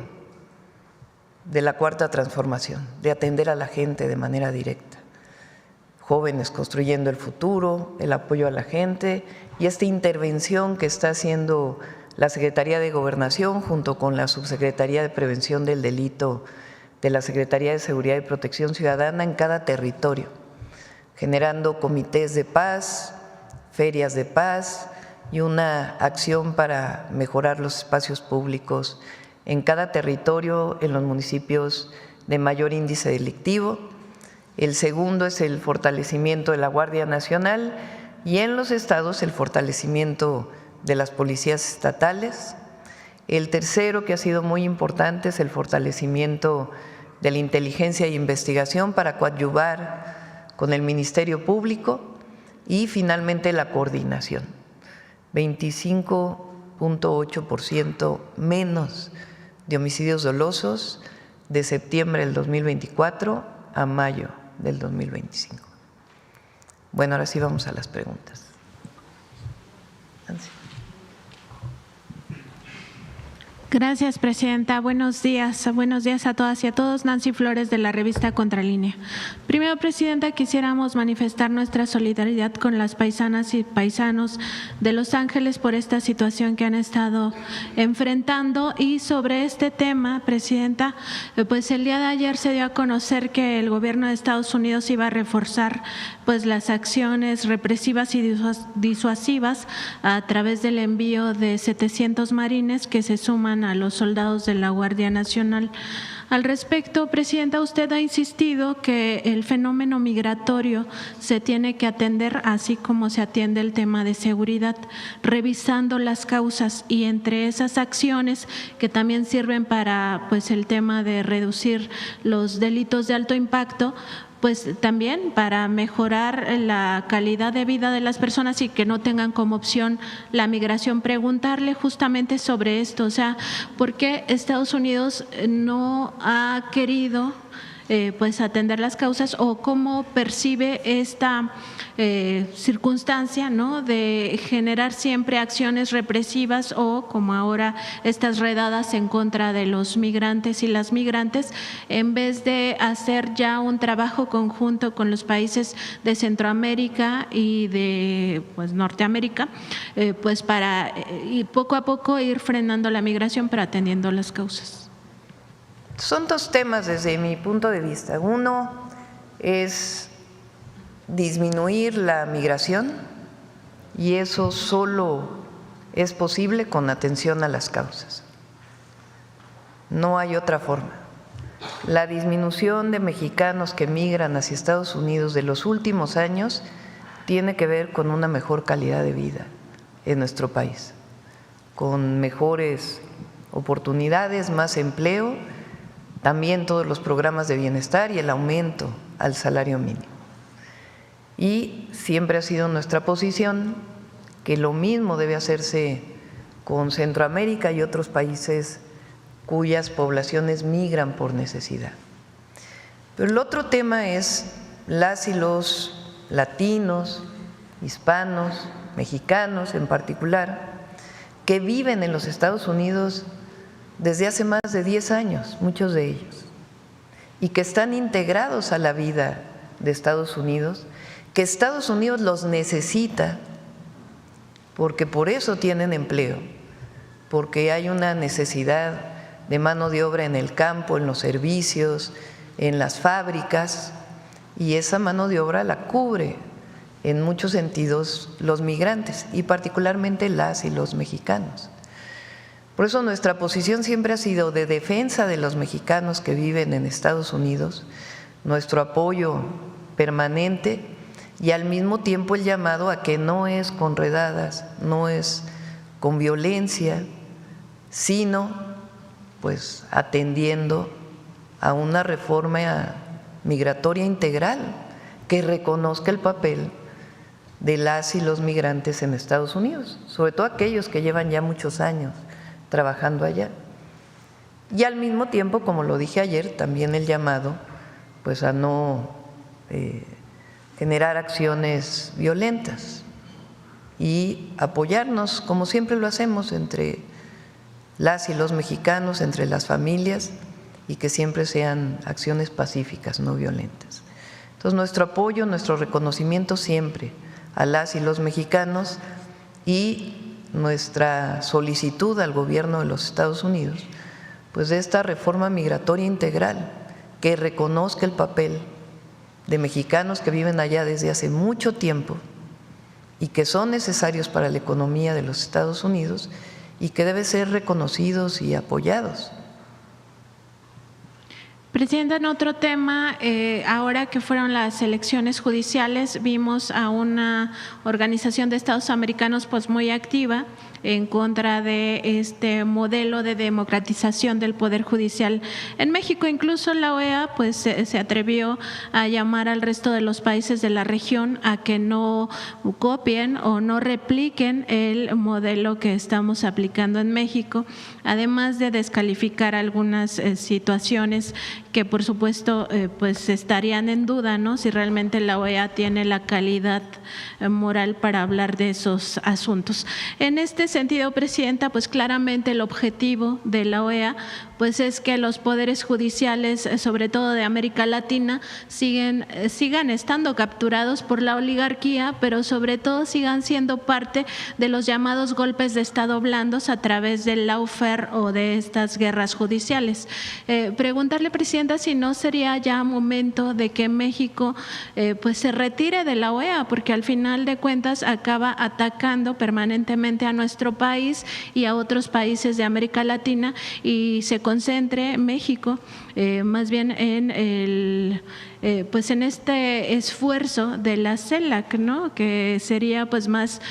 de la Cuarta Transformación, de atender a la gente de manera directa. Jóvenes construyendo el futuro, el apoyo a la gente y esta intervención que está haciendo la Secretaría de Gobernación junto con la Subsecretaría de Prevención del Delito de la Secretaría de Seguridad y Protección Ciudadana en cada territorio, generando comités de paz, ferias de paz y una acción para mejorar los espacios públicos en cada territorio, en los municipios de mayor índice delictivo. El segundo es el fortalecimiento de la Guardia Nacional y en los estados el fortalecimiento de las policías estatales. El tercero, que ha sido muy importante, es el fortalecimiento de la inteligencia e investigación para coadyuvar con el Ministerio Público y finalmente la coordinación. 25.8% menos de homicidios dolosos de septiembre del 2024 a mayo del 2025. Bueno, ahora sí vamos a las preguntas. Nancy. Gracias, presidenta. Buenos días a todas y a todos. Nancy Flores, de la revista Contralínea. Primero, presidenta, quisiéramos manifestar nuestra solidaridad con las paisanas y paisanos de Los Ángeles por esta situación que han estado enfrentando. Y sobre este tema, presidenta, pues el día de ayer se dio a conocer que el gobierno de Estados Unidos iba a reforzar pues las acciones represivas y disuasivas a través del envío de 700 marines que se suman a los soldados de la Guardia Nacional. Al respecto, presidenta, usted ha insistido que el fenómeno migratorio se tiene que atender así como se atiende el tema de seguridad, revisando las causas y entre esas acciones que también sirven para pues el tema de reducir los delitos de alto impacto, pues también para mejorar la calidad de vida de las personas y que no tengan como opción la migración. Preguntarle justamente sobre esto, o sea, ¿por qué Estados Unidos no ha querido pues atender las causas o cómo percibe esta circunstancia, ¿no?, de generar siempre acciones represivas o como ahora estas redadas en contra de los migrantes y las migrantes, en vez de hacer ya un trabajo conjunto con los países de Centroamérica y de pues Norteamérica, pues para y poco a poco ir frenando la migración pero atendiendo las causas? Son dos temas desde mi punto de vista. Uno es disminuir la migración y eso solo es posible con atención a las causas. No hay otra forma. La disminución de mexicanos que migran hacia Estados Unidos de los últimos años tiene que ver con una mejor calidad de vida en nuestro país, con mejores oportunidades, más empleo, también todos los programas de bienestar y el aumento al salario mínimo. Y siempre ha sido nuestra posición que lo mismo debe hacerse con Centroamérica y otros países cuyas poblaciones migran por necesidad. Pero el otro tema es las y los latinos, hispanos, mexicanos en particular, que viven en los Estados Unidos desde hace más de 10 años, muchos de ellos, y que están integrados a la vida de Estados Unidos, que Estados Unidos los necesita porque por eso tienen empleo, porque hay una necesidad de mano de obra en el campo, en los servicios, en las fábricas, y esa mano de obra la cubre en muchos sentidos los migrantes y particularmente las y los mexicanos. Por eso nuestra posición siempre ha sido de defensa de los mexicanos que viven en Estados Unidos, nuestro apoyo permanente y al mismo tiempo el llamado a que no es con redadas, no es con violencia, sino pues atendiendo a una reforma migratoria integral que reconozca el papel de las y los migrantes en Estados Unidos, sobre todo aquellos que llevan ya muchos años trabajando allá. Y al mismo tiempo, como lo dije ayer, también el llamado pues a no generar acciones violentas y apoyarnos, como siempre lo hacemos, entre las y los mexicanos, entre las familias, y que siempre sean acciones pacíficas, no violentas. Entonces, nuestro apoyo, nuestro reconocimiento siempre a las y los mexicanos y nuestra solicitud al gobierno de los Estados Unidos, pues de esta reforma migratoria integral que reconozca el papel de mexicanos que viven allá desde hace mucho tiempo y que son necesarios para la economía de los Estados Unidos y que deben ser reconocidos y apoyados. Presidenta, en otro tema, ahora que fueron las elecciones judiciales, vimos a una organización de Estados americanos pues muy activa en contra de este modelo de democratización del Poder Judicial en México. Incluso la OEA pues se atrevió a llamar al resto de los países de la región a que no copien o no repliquen el modelo que estamos aplicando en México, además de descalificar algunas situaciones que por supuesto pues estarían en duda, ¿no?, si realmente la OEA tiene la calidad moral para hablar de esos asuntos. En este sentido, Presidenta, pues claramente el objetivo de la OEA pues es que los poderes judiciales, sobre todo de América Latina, sigan estando capturados por la oligarquía, pero sobre todo sigan siendo parte de los llamados golpes de Estado blandos a través del lawfare o de estas guerras judiciales. Preguntarle, Presidenta, si no sería ya momento de que México pues se retire de la OEA, porque al final de cuentas acaba atacando permanentemente a nuestro país y a otros países de América Latina, y se concentre México más bien en pues en este esfuerzo de la CELAC, ¿no?, que sería pues más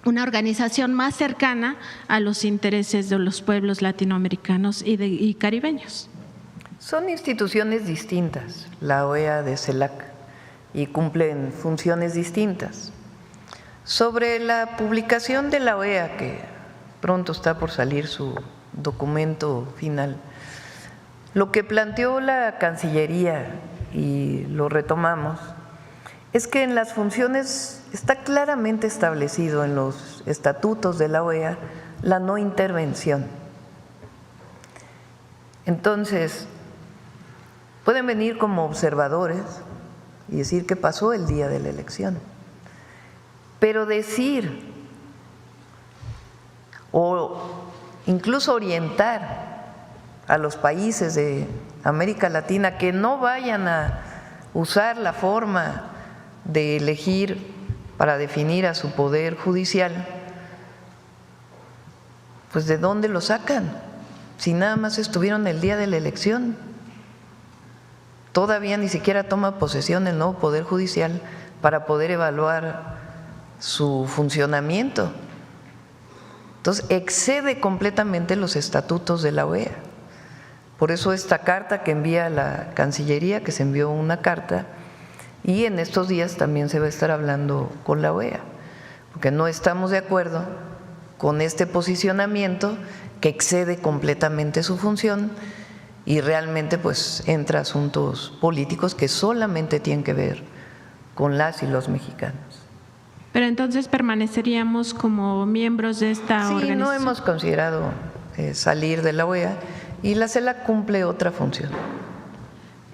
una organización más cercana a los intereses de los pueblos latinoamericanos y caribeños. Son instituciones distintas, la OEA de CELAC, y cumplen funciones distintas. Sobre la publicación de la OEA, que pronto está por salir su documento final, lo que planteó la Cancillería, y lo retomamos, es que en las funciones está claramente establecido en los estatutos de la OEA la no intervención. Entonces, pueden venir como observadores y decir qué pasó el día de la elección, pero decir o incluso orientar a los países de América Latina que no vayan a usar la forma de elegir para definir a su poder judicial, pues ¿de dónde lo sacan? Si nada más estuvieron el día de la elección. Todavía ni siquiera toma posesión el nuevo Poder Judicial para poder evaluar su funcionamiento. Entonces, excede completamente los estatutos de la OEA. Por eso esta carta que envía la Cancillería, que se envió una carta, y en estos días también se va a estar hablando con la OEA, porque no estamos de acuerdo con este posicionamiento que excede completamente su función y realmente pues entra a asuntos políticos que solamente tienen que ver con las y los mexicanos. Pero entonces permaneceríamos como miembros de esta organización. Sí, no hemos considerado salir de la OEA, y la CELAC cumple otra función.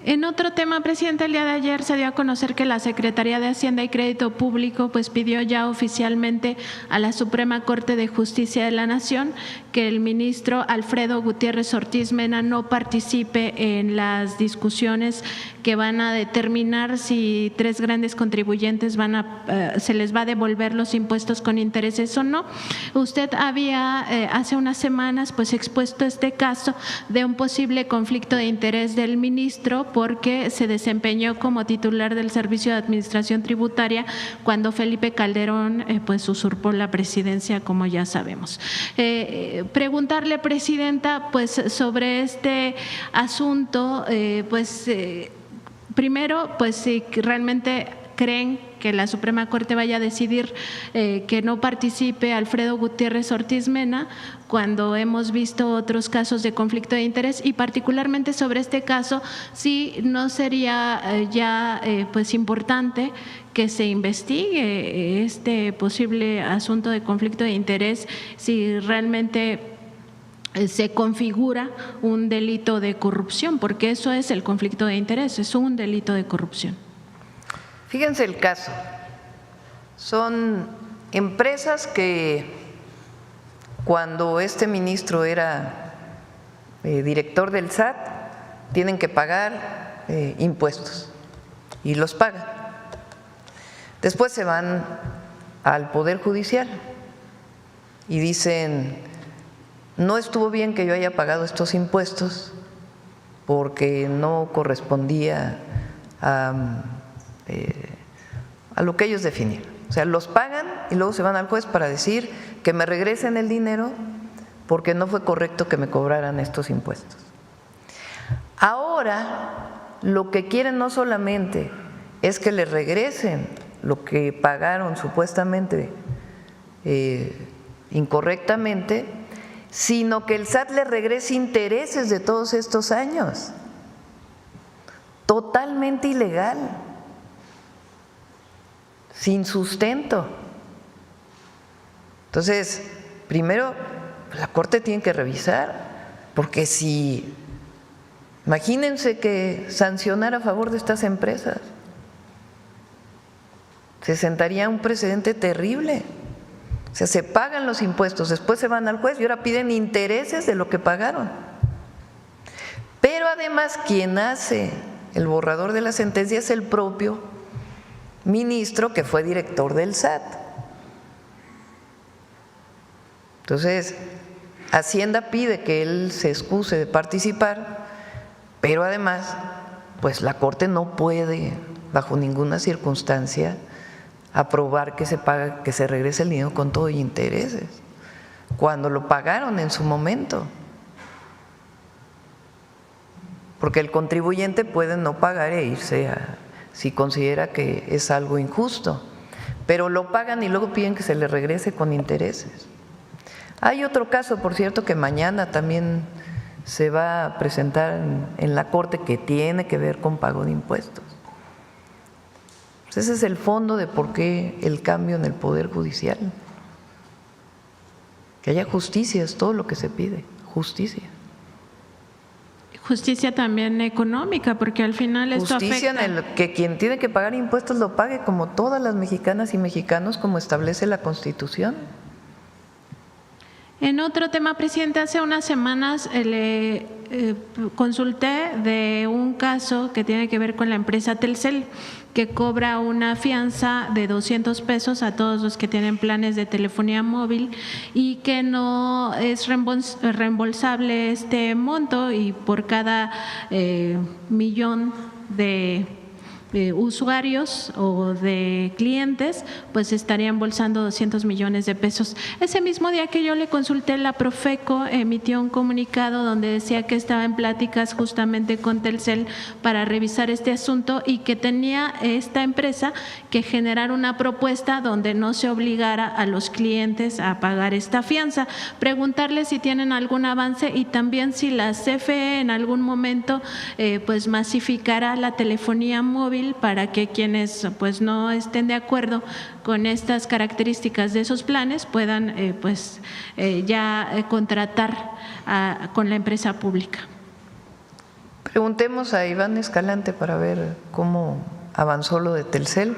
En otro tema, Presidenta, el día de ayer se dio a conocer que la Secretaría de Hacienda y Crédito Público pues pidió ya oficialmente a la Suprema Corte de Justicia de la Nación que el ministro Alfredo Gutiérrez Ortiz Mena no participe en las discusiones que van a determinar si tres grandes contribuyentes se les va a devolver los impuestos con intereses o no. Usted había hace unas semanas pues expuesto este caso de un posible conflicto de interés del ministro porque se desempeñó como titular del Servicio de Administración Tributaria cuando Felipe Calderón pues usurpó la presidencia, como ya sabemos. Preguntarle, Presidenta, pues sobre este asunto, primero, pues si realmente creen que la Suprema Corte vaya a decidir que no participe Alfredo Gutiérrez Ortiz Mena, cuando hemos visto otros casos de conflicto de interés, y particularmente sobre este caso, si no sería pues importante que se investigue este posible asunto de conflicto de interés, si realmente se configura un delito de corrupción, porque eso es el conflicto de interés, es un delito de corrupción. Fíjense el caso, son empresas que cuando este ministro era director del SAT tienen que pagar impuestos y los pagan. Después se van al Poder Judicial y dicen, no estuvo bien que yo haya pagado estos impuestos porque no correspondía a lo que ellos definieron. O sea, los pagan y luego se van al juez para decir que me regresen el dinero porque no fue correcto que me cobraran estos impuestos. Ahora, lo que quieren no solamente es que les regresen lo que pagaron supuestamente incorrectamente, sino que el SAT les regrese intereses de todos estos años. Totalmente ilegal, sin sustento. Entonces, primero, la Corte tiene que revisar, porque si, imagínense que sancionara a favor de estas empresas, se sentaría un precedente terrible. O sea, se pagan los impuestos, después se van al juez y ahora piden intereses de lo que pagaron. Pero además, quien hace el borrador de la sentencia es el propio ministro que fue director del SAT. Entonces, Hacienda pide que él se excuse de participar, pero además, pues la Corte no puede, bajo ninguna circunstancia, aprobar que se regrese el dinero con todo y intereses, cuando lo pagaron en su momento. Porque el contribuyente puede no pagar e irse si considera que es algo injusto, pero lo pagan y luego piden que se le regrese con intereses. Hay otro caso, por cierto, que mañana también se va a presentar en la Corte, que tiene que ver con pago de impuestos. Ese es el fondo de por qué el cambio en el Poder Judicial. Que haya justicia, es todo lo que se pide, justicia. Justicia también económica, porque al final esto justicia afecta. En el que quien tiene que pagar impuestos lo pague como todas las mexicanas y mexicanos, como establece la Constitución. En otro tema, presidente, hace unas semanas le consulté de un caso que tiene que ver con la empresa Telcel, que cobra una fianza de 200 pesos a todos los que tienen planes de telefonía móvil y que no es reembolsable este monto, y por cada millón de usuarios o de clientes, pues estaría embolsando 200 millones de pesos. Ese mismo día que yo le consulté, la Profeco emitió un comunicado donde decía que estaba en pláticas justamente con Telcel para revisar este asunto y que tenía esta empresa que generar una propuesta donde no se obligara a los clientes a pagar esta fianza. Preguntarle si tienen algún avance y también si la CFE en algún momento pues masificará la telefonía móvil para que quienes pues no estén de acuerdo con estas características de esos planes puedan contratar con la empresa pública. Preguntemos a Iván Escalante para ver cómo avanzó lo de Telcel.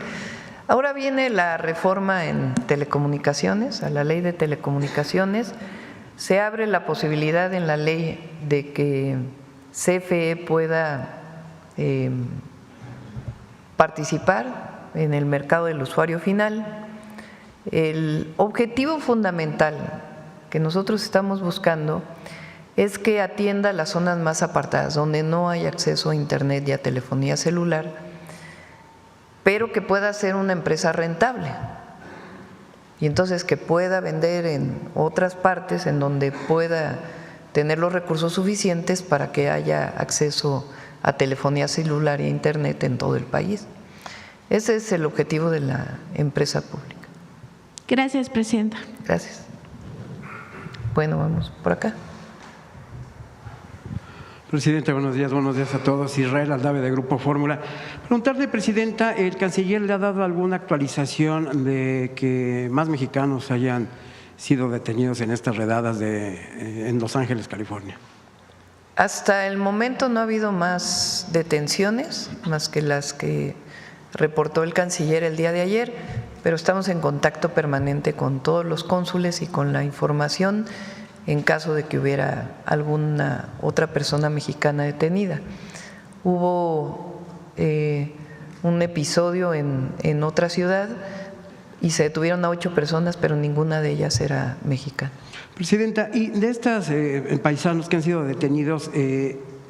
Ahora viene la reforma en telecomunicaciones, a la ley de telecomunicaciones. Se abre la posibilidad en la ley de que CFE pueda participar en el mercado del usuario final. El objetivo fundamental que nosotros estamos buscando es que atienda las zonas más apartadas, donde no hay acceso a internet y a telefonía celular, pero que pueda ser una empresa rentable y entonces que pueda vender en otras partes en donde pueda tener los recursos suficientes para que haya acceso a telefonía celular y a internet en todo el país. Ese es el objetivo de la empresa pública. Gracias, presidenta. Gracias. Bueno, vamos por acá. Presidenta, buenos días a todos. Israel Aldave, de Grupo Fórmula. Preguntarle, Presidenta, ¿el canciller le ha dado alguna actualización de que más mexicanos hayan sido detenidos en estas redadas en Los Ángeles, California? Hasta el momento no ha habido más detenciones, más que las que reportó el canciller el día de ayer, pero estamos en contacto permanente con todos los cónsules y con la información en caso de que hubiera alguna otra persona mexicana detenida. Hubo un episodio en otra ciudad y se detuvieron a 8 personas, pero ninguna de ellas era mexicana. Presidenta, y de estos paisanos que han sido detenidos,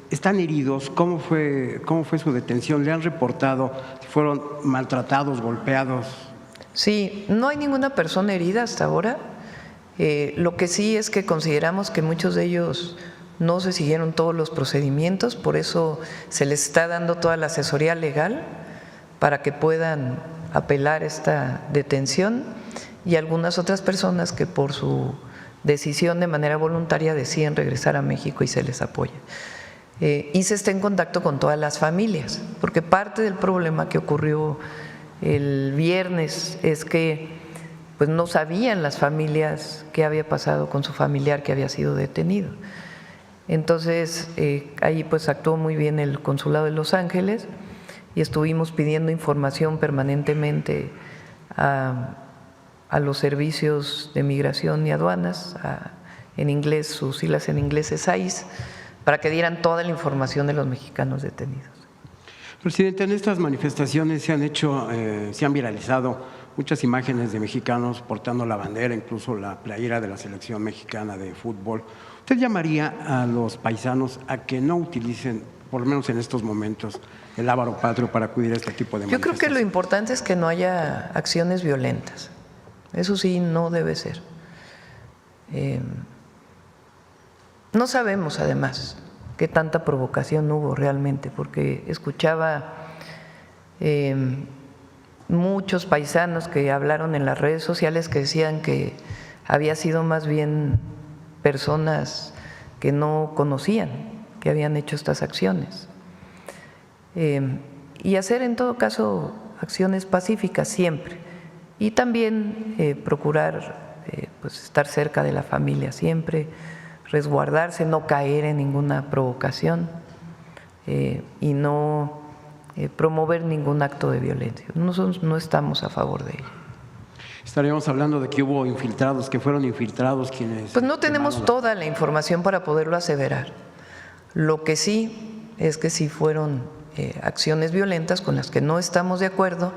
¿están heridos? ¿Cómo fue su detención? ¿Le han reportado si fueron maltratados, golpeados? Sí, no hay ninguna persona herida hasta ahora. Lo que sí es que consideramos que muchos de ellos no se siguieron todos los procedimientos, por eso se les está dando toda la asesoría legal para que puedan apelar esta detención, y algunas otras personas que por su decisión de manera voluntaria deciden regresar a México y se les apoya. Y se está en contacto con todas las familias, porque parte del problema que ocurrió el viernes es que pues no sabían las familias qué había pasado con su familiar que había sido detenido. Entonces ahí pues actuó muy bien el Consulado de Los Ángeles y estuvimos pidiendo información permanentemente a los servicios de migración y aduanas, en inglés, sus siglas en inglés es ICE, para que dieran toda la información de los mexicanos detenidos. Presidente, en estas manifestaciones se han viralizado muchas imágenes de mexicanos portando la bandera, incluso la playera de la selección mexicana de fútbol. ¿Usted llamaría a los paisanos a que no utilicen, por lo menos en estos momentos, el lábaro patrio para acudir a este tipo de manifestaciones? Yo creo que lo importante es que no haya acciones violentas. Eso sí, no debe ser. No sabemos, además, qué tanta provocación hubo realmente, porque escuchaba muchos paisanos que hablaron en las redes sociales que decían que había sido más bien personas que no conocían, que habían hecho estas acciones. Y hacer en todo caso acciones pacíficas siempre, y también procurar pues estar cerca de la familia siempre, resguardarse, no caer en ninguna provocación y no promover ningún acto de violencia. Nosotros no estamos a favor de ello. Estaríamos hablando de que hubo infiltrados, que fueron infiltrados quienes… Pues no tenemos toda la información para poderlo aseverar. Lo que sí es que sí fueron acciones violentas con las que no estamos de acuerdo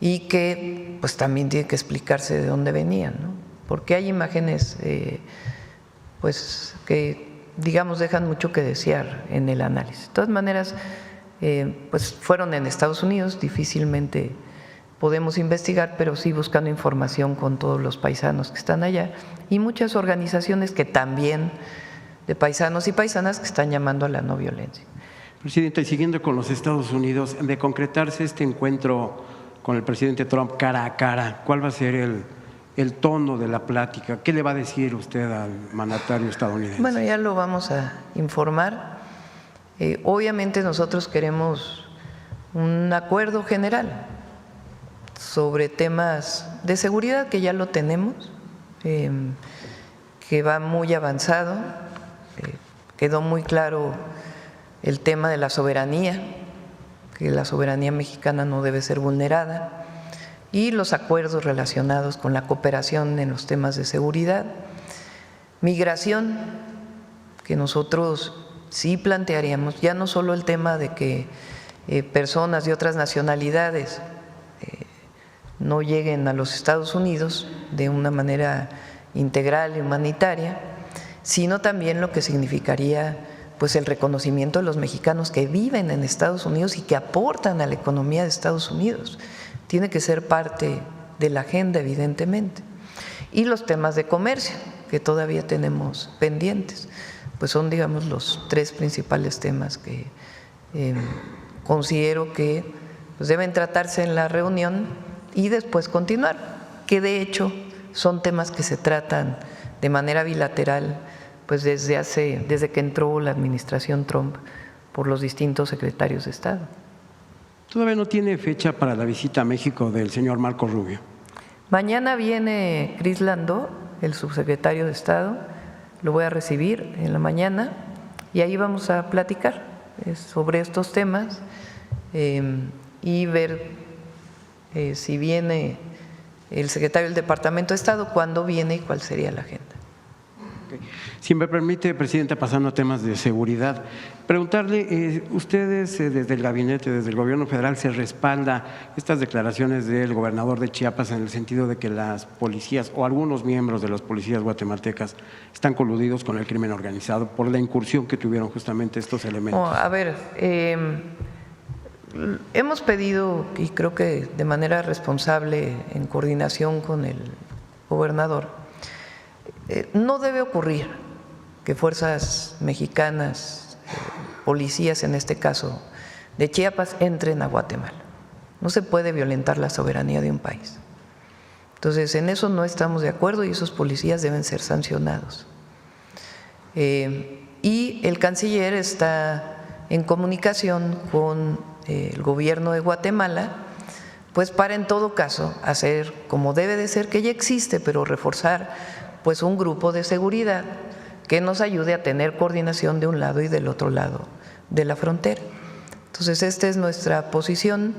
y que pues también tiene que explicarse de dónde venían, ¿no? Porque hay imágenes pues que digamos dejan mucho que desear en el análisis. De todas maneras, pues fueron en Estados Unidos, difícilmente podemos investigar, pero sí buscando información con todos los paisanos que están allá y muchas organizaciones que también de paisanos y paisanas que están llamando a la no violencia. Presidenta, y siguiendo con los Estados Unidos, de concretarse este encuentro con el presidente Trump cara a cara, ¿cuál va a ser el tono de la plática? ¿Qué le va a decir usted al mandatario estadounidense? Bueno, ya lo vamos a informar. Obviamente nosotros queremos un acuerdo general sobre temas de seguridad, que ya lo tenemos, que va muy avanzado. Quedó muy claro el tema de la soberanía, que la soberanía mexicana no debe ser vulnerada, y los acuerdos relacionados con la cooperación en los temas de seguridad, migración, que nosotros sí plantearíamos, ya no solo el tema de que personas de otras nacionalidades no lleguen a los Estados Unidos de una manera integral y humanitaria, sino también lo que significaría pues el reconocimiento de los mexicanos que viven en Estados Unidos y que aportan a la economía de Estados Unidos. Tiene que ser parte de la agenda, evidentemente. Y los temas de comercio, que todavía tenemos pendientes, pues son, digamos, los 3 principales temas que considero que pues deben tratarse en la reunión y después continuar, que de hecho son temas que se tratan de manera bilateral pues desde que entró la administración Trump por los distintos secretarios de Estado. ¿Todavía no tiene fecha para la visita a México del señor Marco Rubio? Mañana viene Cris Landó el subsecretario de Estado, lo voy a recibir en la mañana y ahí vamos a platicar sobre estos temas y ver si viene el secretario del Departamento de Estado, cuándo viene y cuál sería la agenda. Si me permite, Presidenta, pasando a temas de seguridad, preguntarle, ustedes desde el gabinete, desde el gobierno federal, ¿se respalda estas declaraciones del gobernador de Chiapas en el sentido de que las policías o algunos miembros de las policías guatemaltecas están coludidos con el crimen organizado por la incursión que tuvieron justamente estos elementos? A ver, hemos pedido, y creo que de manera responsable, en coordinación con el gobernador, no debe ocurrir que fuerzas mexicanas, policías en este caso de Chiapas, entren a Guatemala. No se puede violentar la soberanía de un país. Entonces, en eso no estamos de acuerdo y esos policías deben ser sancionados. Y el canciller está en comunicación con el gobierno de Guatemala, pues para en todo caso hacer como debe de ser, que ya existe, pero reforzar pues un grupo de seguridad que nos ayude a tener coordinación de un lado y del otro lado de la frontera. Entonces, esta es nuestra posición,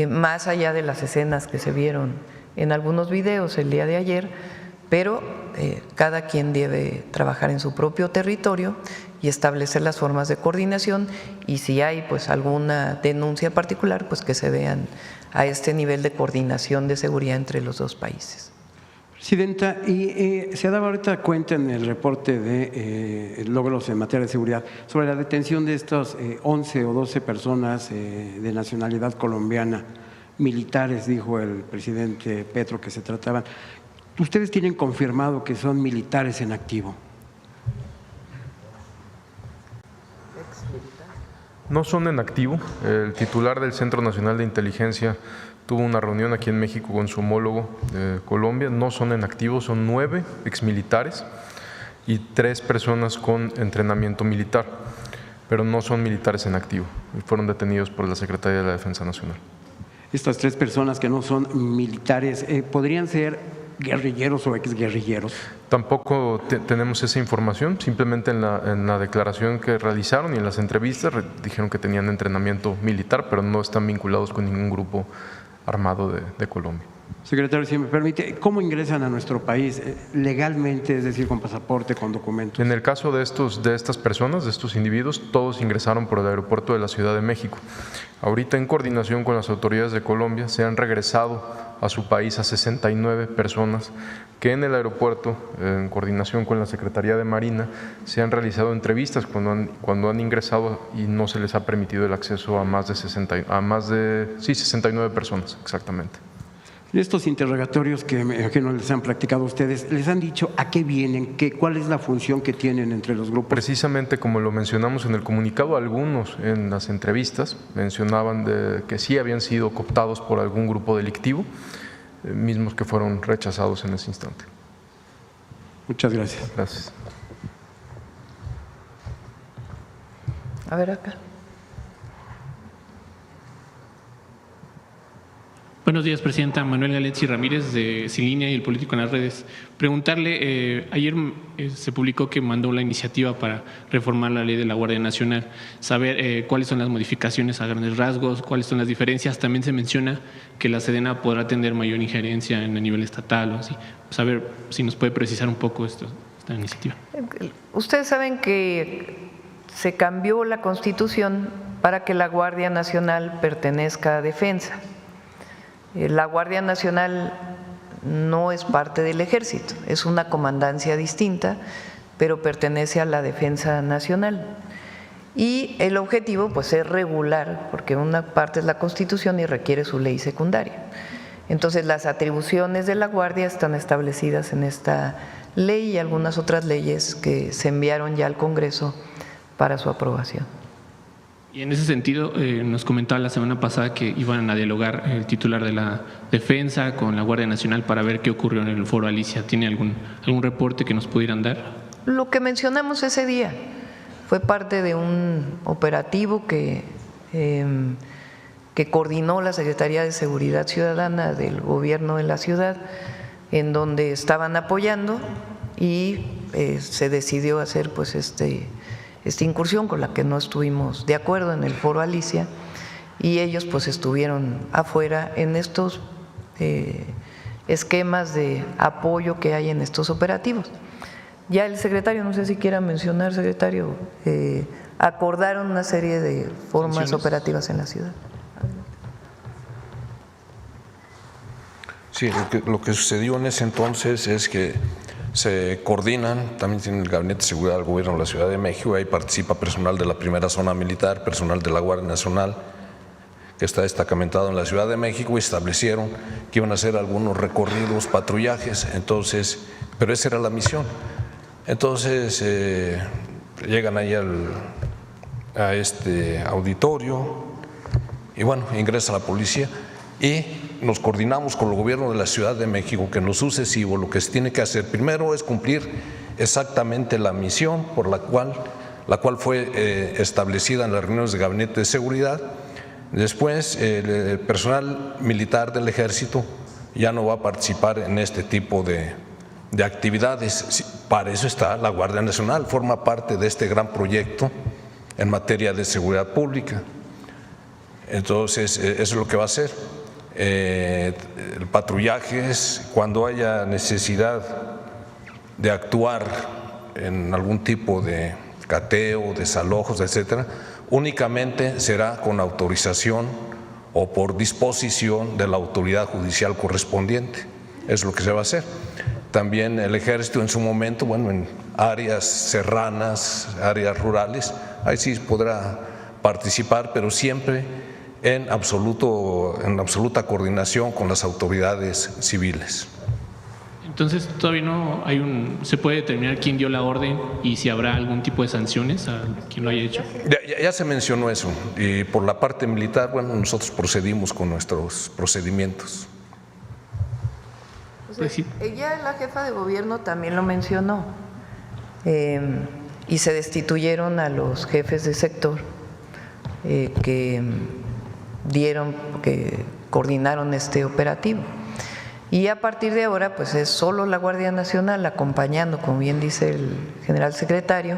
más allá de las escenas que se vieron en algunos videos el día de ayer, pero cada quien debe trabajar en su propio territorio y establecer las formas de coordinación, y si hay pues alguna denuncia particular, pues que se vean a este nivel de coordinación de seguridad entre los dos países. Presidenta, y se daba ahorita cuenta en el reporte de logros en materia de seguridad sobre la detención de estas 11 o 12 personas de nacionalidad colombiana, militares, dijo el presidente Petro que se trataban. ¿Ustedes tienen confirmado que son militares en activo? No son en activo. El titular del Centro Nacional de Inteligencia tuvo una reunión aquí en México con su homólogo de Colombia. No son en activo, son 9 exmilitares y 3 personas con entrenamiento militar, pero no son militares en activo y fueron detenidos por la Secretaría de la Defensa Nacional. Estas 3 personas que no son militares, ¿podrían ser guerrilleros o exguerrilleros? Tampoco tenemos esa información, simplemente en la declaración que realizaron y en las entrevistas dijeron que tenían entrenamiento militar, pero no están vinculados con ningún grupo armado de Colombia. Secretario, si me permite, ¿cómo ingresan a nuestro país legalmente, es decir, con pasaporte, con documentos? En el caso de estas personas, de estos individuos, todos ingresaron por el aeropuerto de la Ciudad de México. Ahorita, en coordinación con las autoridades de Colombia, se han regresado a su país a 69 personas que en el aeropuerto, en coordinación con la Secretaría de Marina, se han realizado entrevistas cuando han ingresado y no se les ha permitido el acceso a más de 69 personas, exactamente. En estos interrogatorios que no les han practicado ustedes, ¿les han dicho a qué vienen? ¿Cuál es la función que tienen entre los grupos? Precisamente como lo mencionamos en el comunicado, algunos en las entrevistas mencionaban que sí habían sido cooptados por algún grupo delictivo, mismos que fueron rechazados en ese instante. Muchas gracias. Gracias. A ver acá. Buenos días, Presidenta. Manuel Galetzi Ramírez, de Sin Línea y El Político en las Redes. Preguntarle, ayer se publicó que mandó la iniciativa para reformar la ley de la Guardia Nacional, saber cuáles son las modificaciones a grandes rasgos, cuáles son las diferencias. También se menciona que la Sedena podrá tener mayor injerencia en el nivel estatal o así. Saber si nos puede precisar un poco esta iniciativa. Ustedes saben que se cambió la Constitución para que la Guardia Nacional pertenezca a Defensa. La Guardia Nacional no es parte del Ejército, es una comandancia distinta, pero pertenece a la Defensa Nacional. Y el objetivo pues es regular, porque una parte es la Constitución y requiere su ley secundaria. Entonces, las atribuciones de la Guardia están establecidas en esta ley y algunas otras leyes que se enviaron ya al Congreso para su aprobación. Y en ese sentido, nos comentaba la semana pasada que iban a dialogar el titular de la Defensa con la Guardia Nacional para ver qué ocurrió en el Foro Alicia. ¿Tiene algún reporte que nos pudieran dar? Lo que mencionamos ese día fue parte de un operativo que coordinó la Secretaría de Seguridad Ciudadana del Gobierno de la ciudad en donde estaban apoyando y se decidió hacer pues esta incursión con la que no estuvimos de acuerdo en el Foro Alicia, y ellos pues estuvieron afuera en estos esquemas de apoyo que hay en estos operativos. Ya el secretario, no sé si quiera mencionar, secretario, acordaron una serie de formas operativas en la ciudad. Sí, lo que sucedió en ese entonces es que se coordinan, también tiene el Gabinete de Seguridad del Gobierno de la Ciudad de México, ahí participa personal de la primera zona militar, personal de la Guardia Nacional, que está destacamentado en la Ciudad de México, y establecieron que iban a hacer algunos recorridos, patrullajes, entonces, pero esa era la misión. Entonces llegan ahí a este auditorio y bueno, ingresa la policía y nos coordinamos con el Gobierno de la Ciudad de México que en lo sucesivo lo que se tiene que hacer primero es cumplir exactamente la misión por la cual fue establecida en las reuniones de Gabinete de Seguridad. Después el personal militar del Ejército ya no va a participar en este tipo de actividades. Para eso está la Guardia Nacional, forma parte de este gran proyecto en materia de seguridad pública. Entonces, eso es lo que va a hacer. Patrullajes, cuando haya necesidad de actuar en algún tipo de cateo, desalojos, etcétera, únicamente será con autorización o por disposición de la autoridad judicial correspondiente. Es lo que se va a hacer. También el Ejército en su momento, bueno, en áreas serranas, áreas rurales, ahí sí podrá participar, pero siempre en absoluta coordinación con las autoridades civiles. Entonces, todavía no se puede determinar quién dio la orden y si habrá algún tipo de sanciones a quien lo haya hecho. Ya se mencionó eso, y por la parte militar, bueno, nosotros procedimos con nuestros procedimientos. Pues sí. Ya la jefa de gobierno también lo mencionó, y se destituyeron a los jefes de sector que coordinaron este operativo. Y a partir de ahora, pues es solo la Guardia Nacional acompañando, como bien dice el general secretario,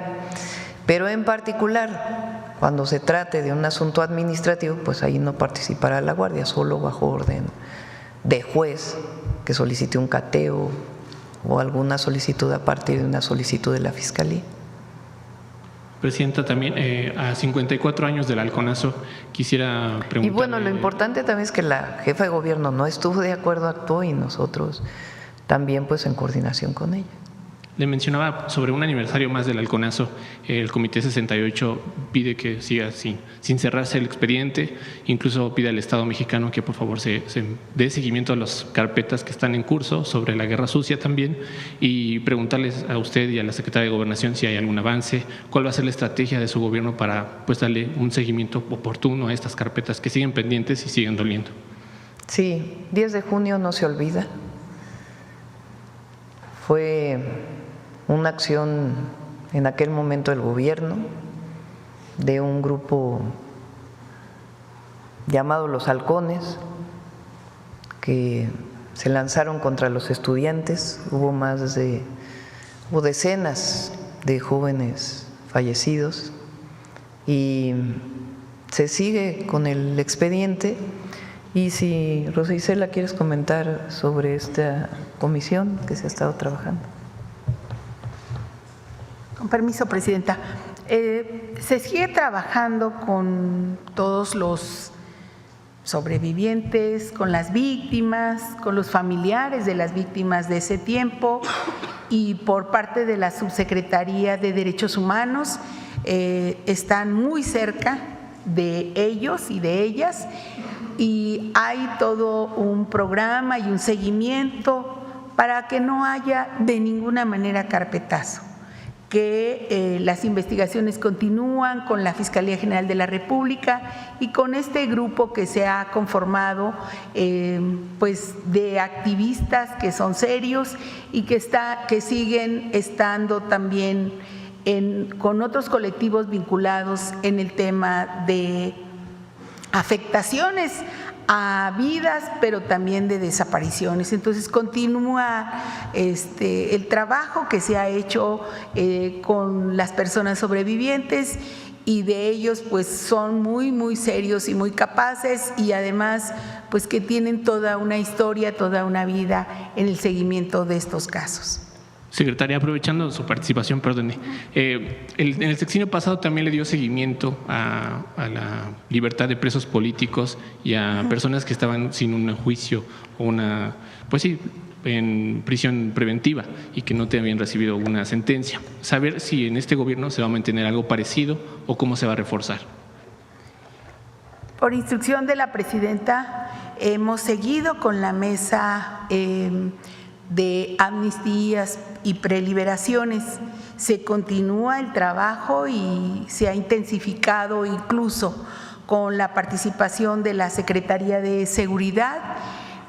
pero en particular, cuando se trate de un asunto administrativo, pues ahí no participará la Guardia, solo bajo orden de juez que solicite un cateo o alguna solicitud a partir de una solicitud de la Fiscalía. Presidenta, también a 54 años del halconazo quisiera preguntarle… Y bueno, lo importante también es que la jefa de gobierno no estuvo de acuerdo, actuó, y nosotros también pues en coordinación con ella. Le mencionaba sobre un aniversario más del halconazo, el Comité 68 pide que siga sin cerrarse el expediente, incluso pide al Estado mexicano que por favor se dé seguimiento a las carpetas que están en curso sobre la guerra sucia también, y preguntarles a usted y a la Secretaría de Gobernación si hay algún avance, cuál va a ser la estrategia de su gobierno para pues darle un seguimiento oportuno a estas carpetas que siguen pendientes y siguen doliendo. Sí, 10 de junio no se olvida. Fue una acción en aquel momento del gobierno de un grupo llamado Los Halcones, que se lanzaron contra los estudiantes. Hubo decenas de jóvenes fallecidos y se sigue con el expediente. Y si Rosa Isela quieres comentar sobre esta comisión que se ha estado trabajando. Con permiso, Presidenta. Se sigue trabajando con todos los sobrevivientes, con las víctimas, con los familiares de las víctimas de ese tiempo, y por parte de la Subsecretaría de Derechos Humanos están muy cerca de ellos y de ellas, y hay todo un programa y un seguimiento para que no haya de ninguna manera carpetazo, que las investigaciones continúan con la Fiscalía General de la República y con este grupo que se ha conformado pues de activistas que son serios y que siguen estando también con otros colectivos vinculados en el tema de afectaciones a vidas, pero también de desapariciones. Entonces continúa el trabajo que se ha hecho con las personas sobrevivientes, y de ellos pues son muy serios y muy capaces, y además pues que tienen toda una historia, toda una vida en el seguimiento de estos casos. Secretaria, aprovechando su participación, perdone, en el sexenio pasado también le dio seguimiento a la libertad de presos políticos y a personas que estaban sin un juicio o en prisión preventiva y que no te habían recibido una sentencia. Saber si en este gobierno se va a mantener algo parecido o cómo se va a reforzar. Por instrucción de la presidenta, hemos seguido con la mesa de amnistías y preliberaciones. Se continúa el trabajo y se ha intensificado incluso con la participación de la Secretaría de Seguridad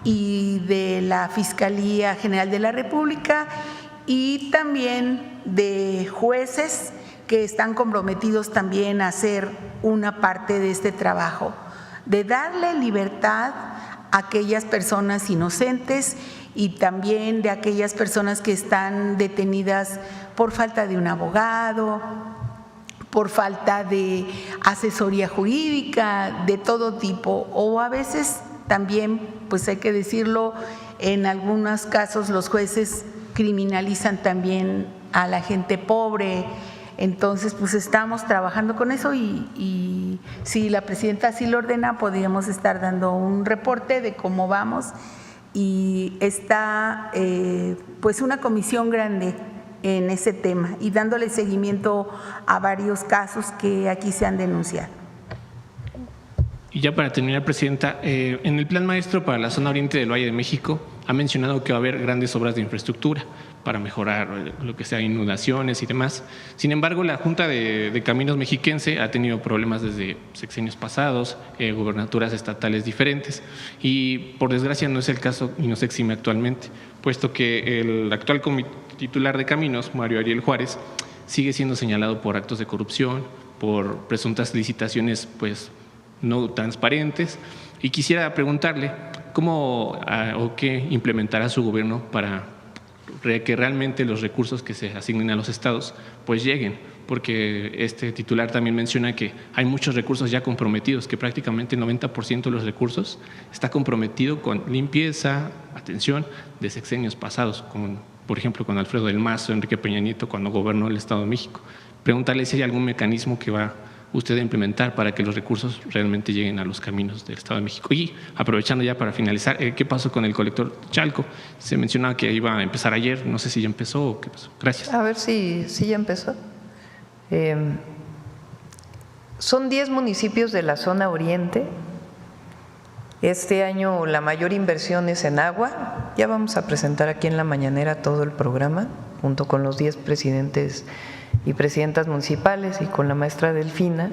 y de la Fiscalía General de la República, y también de jueces que están comprometidos también a hacer una parte de este trabajo, de darle libertad a aquellas personas inocentes y también de aquellas personas que están detenidas por falta de un abogado, por falta de asesoría jurídica de todo tipo, o a veces también, pues hay que decirlo, en algunos casos los jueces criminalizan también a la gente pobre. Entonces, pues estamos trabajando con eso, y si la presidenta así lo ordena, podríamos estar dando un reporte de cómo vamos, y está pues una comisión grande en ese tema y dándole seguimiento a varios casos que aquí se han denunciado. Y ya para terminar, presidenta, en el Plan Maestro para la zona oriente del Valle de México ha mencionado que va a haber grandes obras de infraestructura para mejorar lo que sea inundaciones y demás. Sin embargo, la Junta de Caminos Mexiquense ha tenido problemas desde sexenios pasados, gubernaturas estatales diferentes, y por desgracia no es el caso y no se exime actualmente, puesto que el actual titular de Caminos, Mario Ariel Juárez, sigue siendo señalado por actos de corrupción, por presuntas licitaciones pues no transparentes, y quisiera preguntarle cómo o qué implementará su gobierno para que realmente los recursos que se asignen a los estados pues lleguen, porque este titular también menciona que hay muchos recursos ya comprometidos, que prácticamente el 90% de los recursos está comprometido con limpieza, atención de sexenios pasados, como por ejemplo con Alfredo del Mazo, Enrique Peña Nieto cuando gobernó el Estado de México. Preguntarle si hay algún mecanismo que va usted a implementar para que los recursos realmente lleguen a los caminos del Estado de México. Y aprovechando ya para finalizar, ¿qué pasó con el colector Chalco? Se mencionaba que iba a empezar ayer, no sé si ya empezó o qué pasó. Gracias. A ver si ya empezó. Son 10 municipios de la zona oriente. Este año la mayor inversión es en agua. Ya vamos a presentar aquí en la mañanera todo el programa, junto con los 10 presidentes y presidentas municipales y con la maestra Delfina.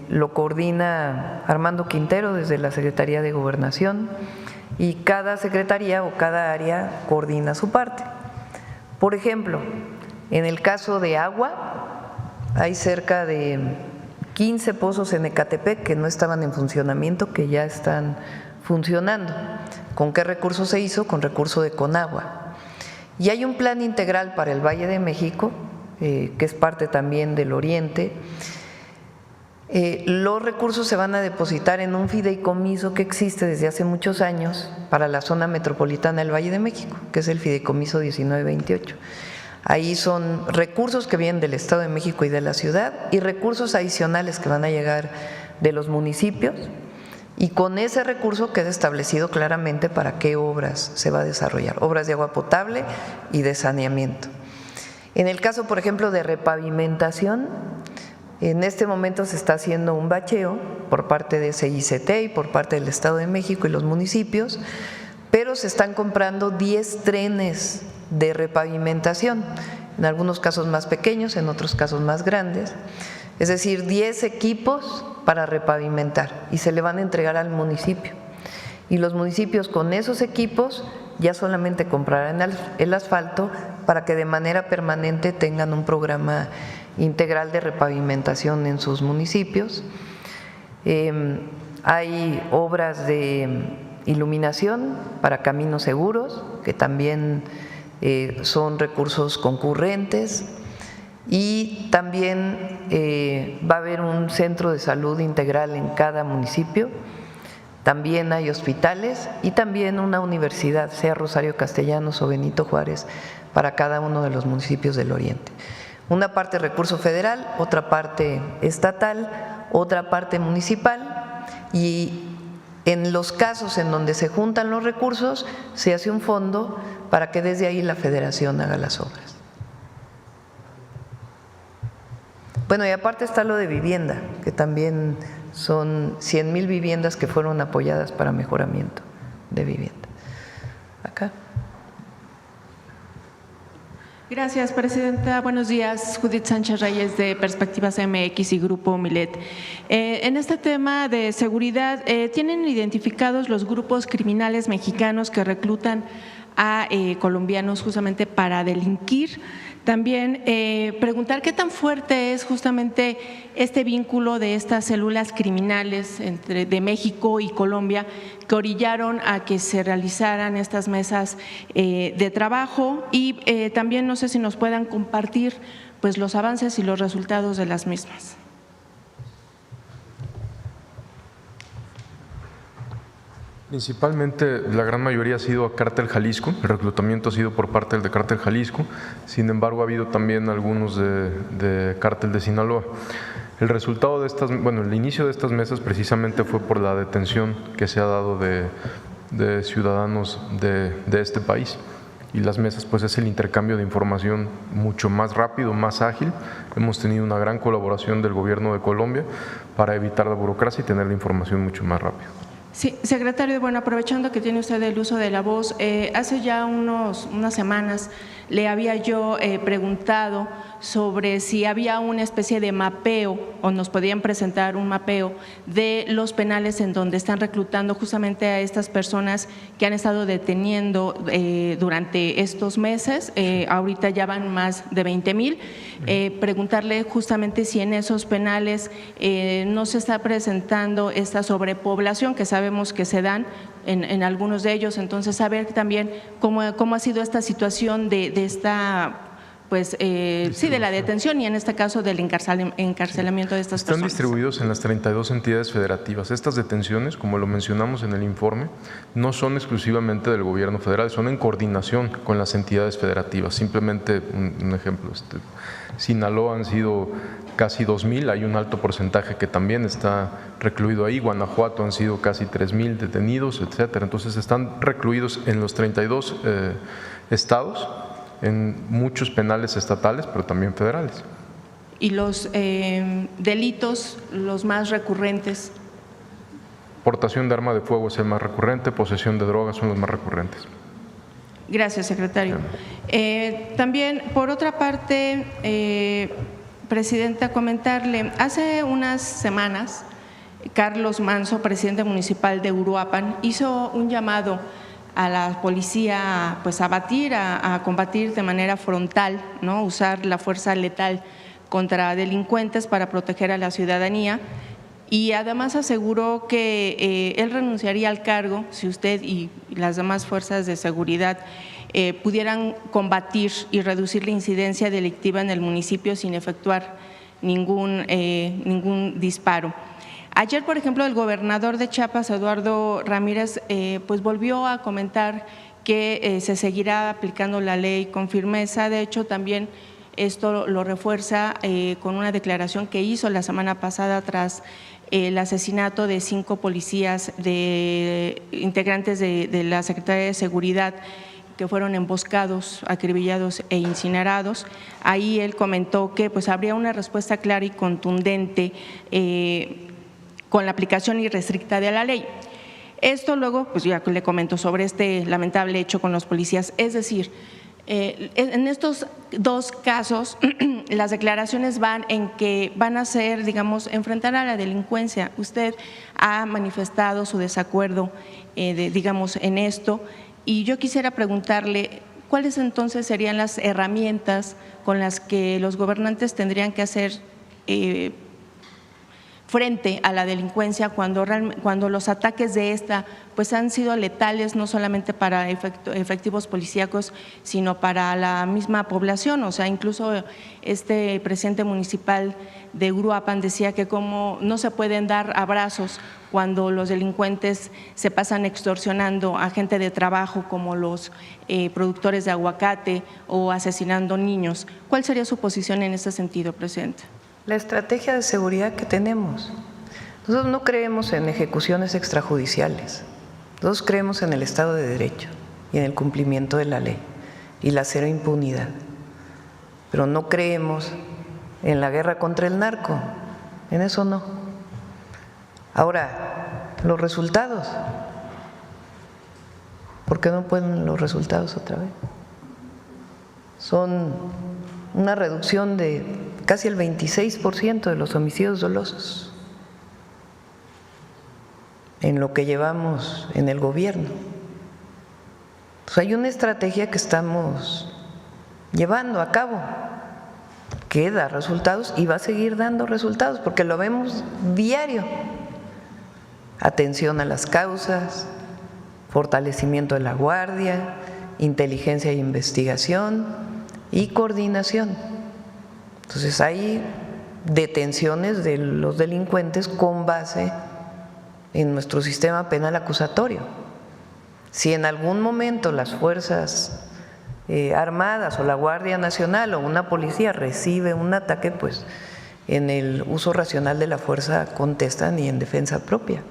Lo coordina Armando Quintero desde la Secretaría de Gobernación, y cada secretaría o cada área coordina su parte. Por ejemplo, en el caso de agua, hay cerca de 15 pozos en Ecatepec que no estaban en funcionamiento, que ya están funcionando. ¿Con qué recurso se hizo? Con recurso de Conagua. Y hay un plan integral para el Valle de México, que es parte también del Oriente. Los recursos se van a depositar en un fideicomiso que existe desde hace muchos años para la zona metropolitana del Valle de México, que es el fideicomiso 1928. Ahí son recursos que vienen del Estado de México y de la ciudad, y recursos adicionales que van a llegar de los municipios, y con ese recurso queda establecido claramente para qué obras se va a desarrollar, obras de agua potable y de saneamiento. En el caso, por ejemplo, de repavimentación, en este momento se está haciendo un bacheo por parte de CICT y por parte del Estado de México y los municipios, pero se están comprando 10 trenes de repavimentación, en algunos casos más pequeños, en otros casos más grandes, es decir, 10 equipos para repavimentar, y se le van a entregar al municipio. Y los municipios con esos equipos ya solamente comprarán el asfalto para que de manera permanente tengan un programa integral de repavimentación en sus municipios. Hay obras de iluminación para caminos seguros, que también son recursos concurrentes, y también va a haber un centro de salud integral en cada municipio. También hay hospitales y también una universidad, sea Rosario Castellanos o Benito Juárez, para cada uno de los municipios del Oriente. Una parte recurso federal, otra parte estatal, otra parte municipal, y en los casos en donde se juntan los recursos se hace un fondo para que desde ahí la federación haga las obras. Bueno, y aparte está lo de vivienda, que también son 100,000 viviendas que fueron apoyadas para mejoramiento de vivienda. Acá. Gracias, presidenta. Buenos días. Judith Sánchez Reyes, de Perspectivas MX y Grupo Milet. En este tema de seguridad, ¿tienen identificados los grupos criminales mexicanos que reclutan a colombianos justamente para delinquir? También preguntar qué tan fuerte es justamente este vínculo de estas células criminales de México y Colombia que orillaron a que se realizaran estas mesas de trabajo, y también no sé si nos puedan compartir pues los avances y los resultados de las mismas. Principalmente, la gran mayoría ha sido a Cártel Jalisco, el reclutamiento ha sido por parte del Cártel Jalisco, sin embargo ha habido también algunos de Cártel de Sinaloa. El resultado de el inicio de estas mesas precisamente fue por la detención que se ha dado de ciudadanos de este país, y las mesas pues es el intercambio de información mucho más rápido, más ágil. Hemos tenido una gran colaboración del gobierno de Colombia para evitar la burocracia y tener la información mucho más rápido. Sí, secretario, bueno, aprovechando que tiene usted el uso de la voz, hace ya unas semanas le había yo preguntado sobre si había una especie de mapeo o nos podían presentar un mapeo de los penales en donde están reclutando justamente a estas personas que han estado deteniendo durante estos meses. Ahorita ya van más de 20,000. Preguntarle justamente si en esos penales no se está presentando esta sobrepoblación que sabemos que se dan en algunos de ellos. Entonces, saber también cómo ha sido esta situación de esta, pues, sí, de la detención y en este caso del encarcelamiento de estas personas. Están distribuidos en las 32 entidades federativas. Estas detenciones, como lo mencionamos en el informe, no son exclusivamente del gobierno federal, son en coordinación con las entidades federativas. Simplemente un ejemplo, Sinaloa han sido casi 2,000, hay un alto porcentaje que también está recluido ahí. Guanajuato han sido casi 3,000 detenidos, etcétera. Entonces están recluidos en los 32 estados, en muchos penales estatales, pero también federales. ¿Y los delitos, los más recurrentes? Portación de arma de fuego es el más recurrente, posesión de drogas son los más recurrentes. Gracias, secretario. También, por otra parte, presidenta, comentarle, hace unas semanas, Carlos Manso, presidente municipal de Uruapan, hizo un llamado a la policía pues a combatir de manera frontal, ¿no? Usar la fuerza letal contra delincuentes para proteger a la ciudadanía, y además aseguró que él renunciaría al cargo si usted y las demás fuerzas de seguridad pudieran combatir y reducir la incidencia delictiva en el municipio sin efectuar ningún disparo. Ayer, por ejemplo, el gobernador de Chiapas, Eduardo Ramírez, pues volvió a comentar que se seguirá aplicando la ley con firmeza. De hecho, también esto lo refuerza con una declaración que hizo la semana pasada tras el asesinato de 5 policías integrantes de la Secretaría de Seguridad que fueron emboscados, acribillados e incinerados. Ahí él comentó que pues habría una respuesta clara y contundente con la aplicación irrestricta de la ley. Esto luego, pues ya le comento sobre este lamentable hecho con los policías. Es decir, en estos dos casos, las declaraciones van en que van a ser, digamos, enfrentar a la delincuencia. Usted ha manifestado su desacuerdo, digamos, en esto, y yo quisiera preguntarle cuáles entonces serían las herramientas con las que los gobernantes tendrían que hacer frente a la delincuencia cuando los ataques de esta pues han sido letales no solamente para efectivos policíacos, sino para la misma población. O sea, incluso este presidente municipal de Uruapan decía que como no se pueden dar abrazos cuando los delincuentes se pasan extorsionando a gente de trabajo como los productores de aguacate o asesinando niños. ¿Cuál sería su posición en ese sentido, presidente? La estrategia de seguridad que tenemos. Nosotros no creemos en ejecuciones extrajudiciales. Nosotros creemos en el Estado de Derecho y en el cumplimiento de la ley y la cero impunidad. Pero no creemos en la guerra contra el narco. En eso no. Ahora, los resultados. ¿Por qué no pueden los resultados otra vez? Son una reducción de casi el 26% de los homicidios dolosos en lo que llevamos en el gobierno. Pues hay una estrategia que estamos llevando a cabo que da resultados y va a seguir dando resultados porque lo vemos diario. Atención a las causas, fortalecimiento de la guardia, inteligencia e investigación y coordinación. Entonces hay detenciones de los delincuentes con base en nuestro sistema penal acusatorio. Si en algún momento las Fuerzas Armadas o la Guardia Nacional o una policía recibe un ataque, pues en el uso racional de la fuerza contestan y en defensa propia.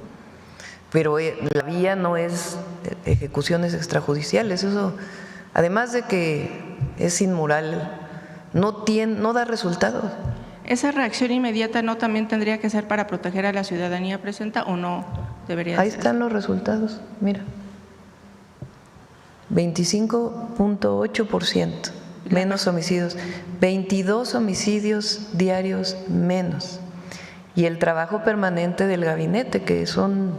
Pero la vía no es ejecuciones extrajudiciales, eso además de que es inmoral, no da resultados. ¿Esa reacción inmediata no también tendría que ser para proteger a la ciudadanía, presidenta, o no debería ser? Ahí están los resultados, mira. 25.8% menos homicidios, 22 homicidios diarios menos. Y el trabajo permanente del gabinete, que son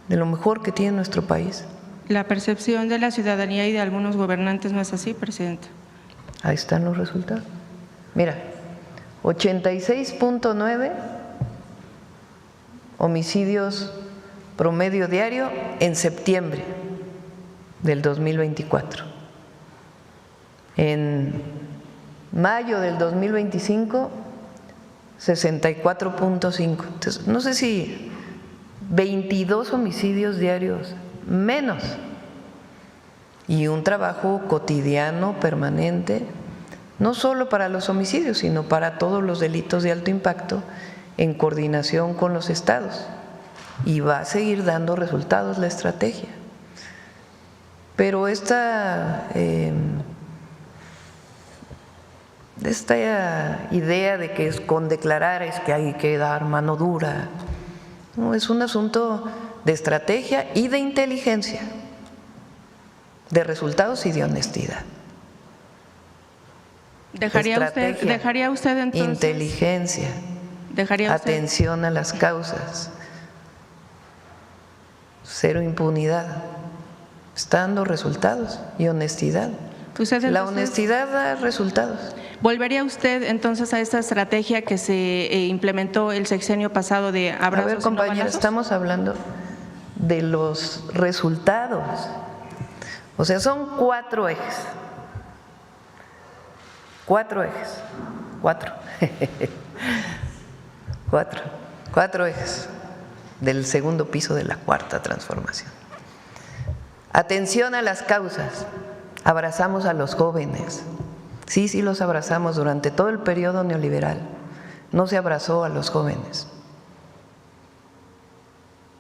de lo mejor que tiene nuestro país. La percepción de la ciudadanía y de algunos gobernantes no es así, presidente. Ahí están los resultados. Mira, 86.9 homicidios promedio diario en septiembre del 2024. En mayo del 2025, 64.5. Entonces, no sé si 22 homicidios diarios menos y un trabajo cotidiano, permanente, no solo para los homicidios, sino para todos los delitos de alto impacto en coordinación con los estados. Y va a seguir dando resultados la estrategia. Pero esta idea de que es con declarar es que hay que dar mano dura, no, es un asunto de estrategia y de inteligencia, de resultados y de honestidad. ¿Dejaría usted entonces? Inteligencia, atención a las causas, cero impunidad, está dando resultados y honestidad. La honestidad da resultados. ¿Volvería usted entonces a esta estrategia que se implementó el sexenio pasado de abrazos? A ver, compañeros, estamos hablando de los resultados. O sea, son 4 ejes. 4 ejes. 4 ejes del segundo piso de la cuarta transformación. Atención a las causas. Abrazamos a los jóvenes. Sí, los abrazamos durante todo el periodo neoliberal. No se abrazó a los jóvenes.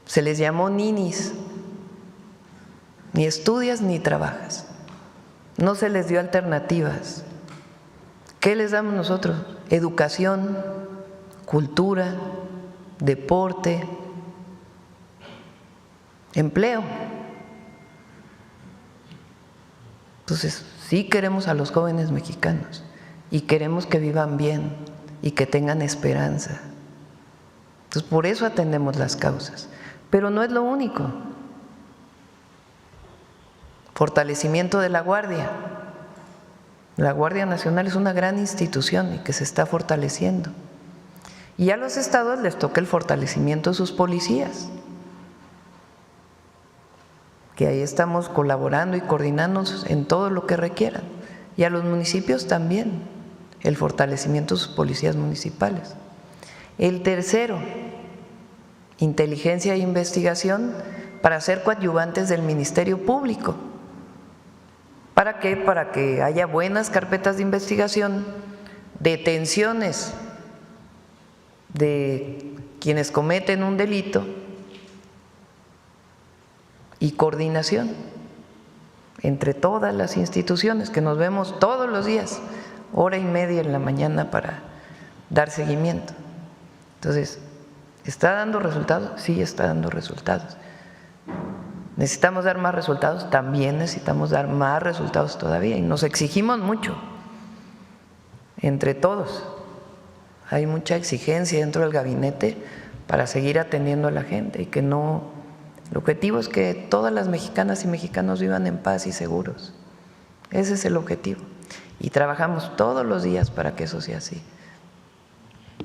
Se les llamó ninis. Ni estudias ni trabajas. No se les dio alternativas. ¿Qué les damos nosotros? Educación, cultura, deporte, empleo. Entonces, sí queremos a los jóvenes mexicanos y queremos que vivan bien y que tengan esperanza. Entonces, por eso atendemos las causas. Pero no es lo único. Fortalecimiento de la Guardia. La Guardia Nacional es una gran institución y que se está fortaleciendo. Y a los estados les toca el fortalecimiento de sus policías, que ahí estamos colaborando y coordinándonos en todo lo que requieran. Y a los municipios también, el fortalecimiento de sus policías municipales. El tercero, inteligencia e investigación para ser coadyuvantes del Ministerio Público. ¿Para qué? Para que haya buenas carpetas de investigación, detenciones de quienes cometen un delito y coordinación entre todas las instituciones que nos vemos todos los días, hora y media en la mañana para dar seguimiento. Entonces, ¿está dando resultados? Sí, está dando resultados. ¿Necesitamos dar más resultados? También necesitamos dar más resultados todavía y nos exigimos mucho entre todos. Hay mucha exigencia dentro del gabinete para seguir atendiendo a la gente y que no… El objetivo es que todas las mexicanas y mexicanos vivan en paz y seguros. Ese es el objetivo. Y trabajamos todos los días para que eso sea así.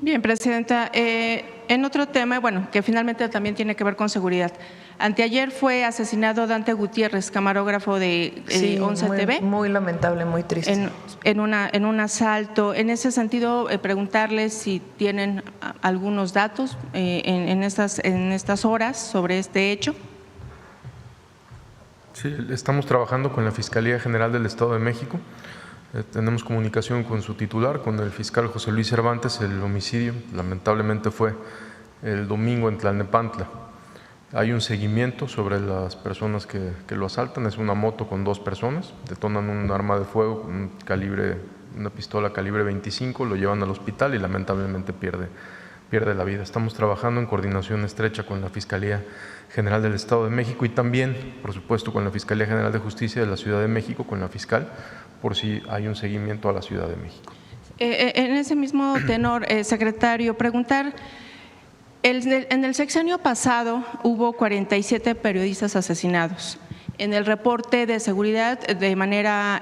Bien, Presidenta, en otro tema, bueno, que finalmente también tiene que ver con seguridad. Anteayer fue asesinado Dante Gutiérrez, camarógrafo de 11 TV. Muy lamentable, muy triste. En un asalto. En ese sentido, preguntarles si tienen algunos datos en estas horas sobre este hecho. Sí, estamos trabajando con la Fiscalía General del Estado de México. Tenemos comunicación con su titular, con el fiscal José Luis Cervantes. El homicidio lamentablemente fue el domingo en Tlalnepantla. Hay un seguimiento sobre las personas que lo asaltan. Es una moto con 2 personas, detonan un arma de fuego, una pistola calibre 25, lo llevan al hospital y lamentablemente pierde la vida. Estamos trabajando en coordinación estrecha con la Fiscalía General del Estado de México y también, por supuesto, con la Fiscalía General de Justicia de la Ciudad de México, con la fiscal, por si hay un seguimiento a la Ciudad de México. En ese mismo tenor, secretario, preguntar… En el sexenio pasado hubo 47 periodistas asesinados. En el reporte de seguridad, de manera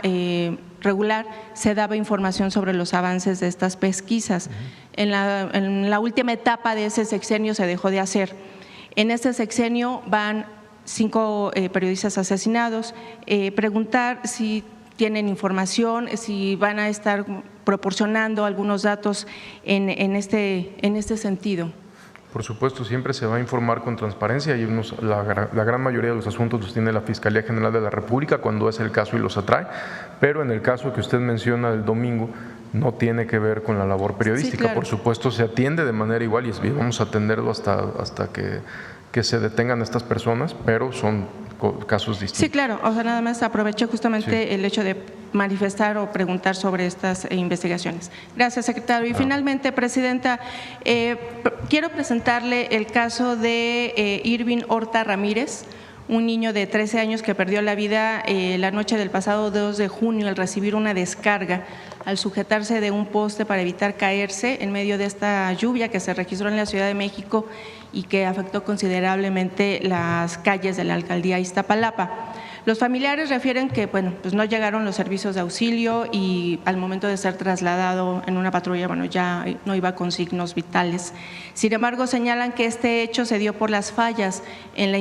regular, se daba información sobre los avances de estas pesquisas. En la última etapa de ese sexenio se dejó de hacer. En este sexenio van 5 periodistas asesinados. Preguntar si tienen información, si van a estar proporcionando algunos datos en este sentido. Por supuesto, siempre se va a informar con transparencia y la gran mayoría de los asuntos los tiene la Fiscalía General de la República cuando es el caso y los atrae, pero en el caso que usted menciona del domingo no tiene que ver con la labor periodística. Sí, claro. Por supuesto, se atiende de manera igual y vamos a atenderlo hasta que se detengan estas personas, pero son casos distintos. Sí, claro. O sea, nada más aproveché justamente el hecho de manifestar o preguntar sobre estas investigaciones. Gracias, secretario. Y finalmente, Presidenta, quiero presentarle el caso de Irving Horta Ramírez, un niño de 13 años que perdió la vida la noche del pasado 2 de junio al recibir una descarga al sujetarse de un poste para evitar caerse en medio de esta lluvia que se registró en la Ciudad de México y que afectó considerablemente las calles de la alcaldía Iztapalapa. Los familiares refieren que pues no llegaron los servicios de auxilio y al momento de ser trasladado en una patrulla, ya no iba con signos vitales. Sin embargo, señalan que este hecho se dio por las fallas en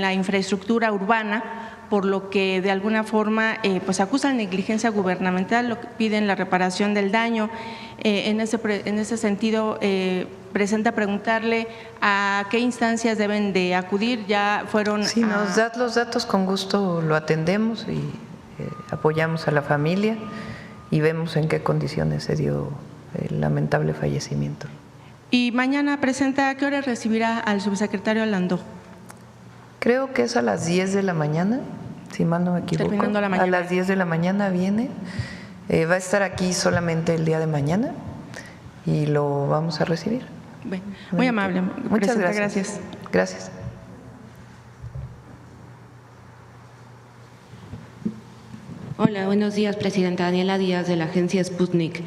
la infraestructura urbana, por lo que de alguna forma pues acusan negligencia gubernamental, lo que piden la reparación del daño. En ese sentido, presenta preguntarle a qué instancias deben de acudir. Ya fueron… Si nos das los datos, con gusto lo atendemos y apoyamos a la familia y vemos en qué condiciones se dio el lamentable fallecimiento. Y mañana, presenta, ¿a qué hora recibirá al subsecretario Landó? Creo que es a las 10 de la mañana, si mal no me equivoco. Terminando la mañana. A las 10 de la mañana viene. Va a estar aquí solamente el día de mañana y lo vamos a recibir. Bien, muy amable. Muchas gracias. Gracias. Hola, buenos días, Presidenta. Daniela Díaz, de la agencia Sputnik.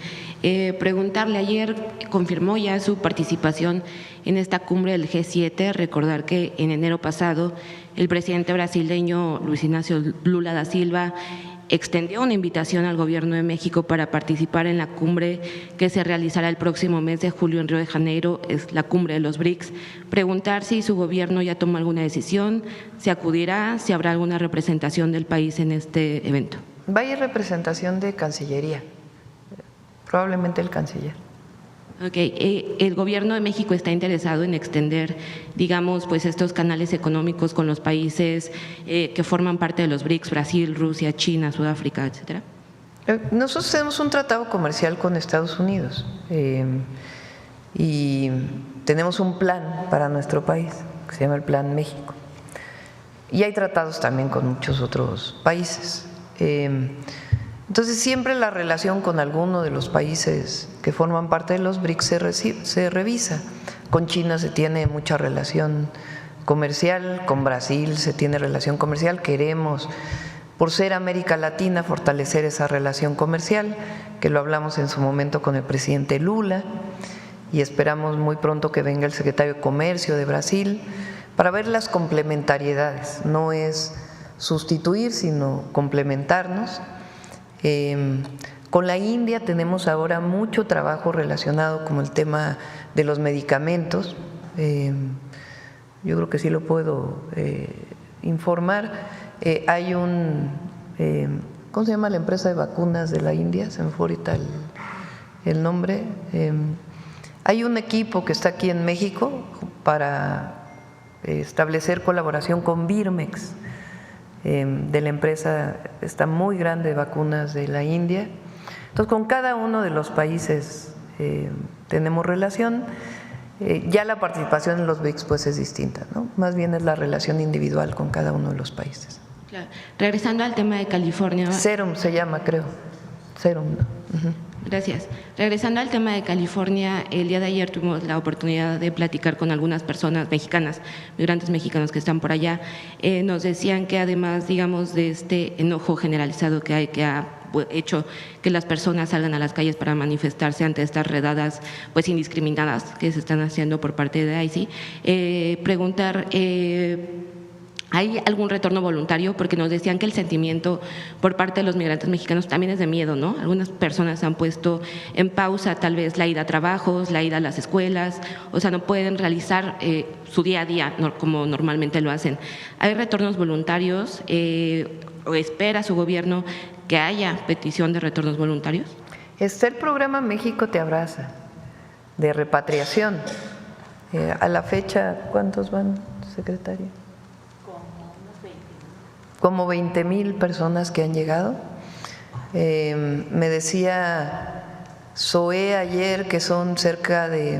Preguntarle, ayer confirmó ya su participación en esta cumbre del G7. Recordar que en enero pasado el presidente brasileño Luis Ignacio Lula da Silva extendió una invitación al Gobierno de México para participar en la cumbre que se realizará el próximo mes de julio en Río de Janeiro, es la cumbre de los BRICS. Preguntar si su gobierno ya tomó alguna decisión, si acudirá, si habrá alguna representación del país en este evento. Va a ir representación de Cancillería, probablemente el canciller. Ok, el Gobierno de México está interesado en extender, digamos, pues estos canales económicos con los países que forman parte de los BRICS, Brasil, Rusia, China, Sudáfrica, etcétera. Nosotros tenemos un tratado comercial con Estados Unidos y tenemos un plan para nuestro país que se llama el Plan México. Y hay tratados también con muchos otros países. Entonces, siempre la relación con alguno de los países que forman parte de los BRICS se revisa. Con China se tiene mucha relación comercial, con Brasil se tiene relación comercial. Queremos, por ser América Latina, fortalecer esa relación comercial, que lo hablamos en su momento con el presidente Lula, y esperamos muy pronto que venga el secretario de Comercio de Brasil para ver las complementariedades. No es sustituir, sino complementarnos. Con la India tenemos ahora mucho trabajo relacionado con el tema de los medicamentos. Yo creo que sí lo puedo informar. Hay ¿cómo se llama la empresa de vacunas de la India? Se me fue ahorita el nombre. Hay un equipo que está aquí en México para establecer colaboración con Birmex, de la empresa está muy grande de vacunas de la India. Entonces, con cada uno de los países tenemos relación. Ya la participación en los BRICS pues es distinta, ¿no? Más bien es la relación individual con cada uno de los países. Claro. Regresando al tema de California. Serum se llama, creo. Serum, ¿no? Gracias. Regresando al tema de California, el día de ayer tuvimos la oportunidad de platicar con algunas personas mexicanas, migrantes mexicanos que están por allá. Nos decían que además, digamos, de este enojo generalizado que hay, que ha hecho que las personas salgan a las calles para manifestarse ante estas redadas pues indiscriminadas que se están haciendo por parte de ICE, preguntar… ¿hay algún retorno voluntario? Porque nos decían que el sentimiento por parte de los migrantes mexicanos también es de miedo, ¿no? Algunas personas han puesto en pausa tal vez la ida a trabajos, la ida a las escuelas, o sea, no pueden realizar su día a día como normalmente lo hacen. ¿Hay retornos voluntarios o espera su gobierno que haya petición de retornos voluntarios? Está el programa México te abraza, de repatriación. A la fecha, ¿cuántos van, secretaria? Como 20,000 personas que han llegado. Me decía Zoé ayer que son cerca de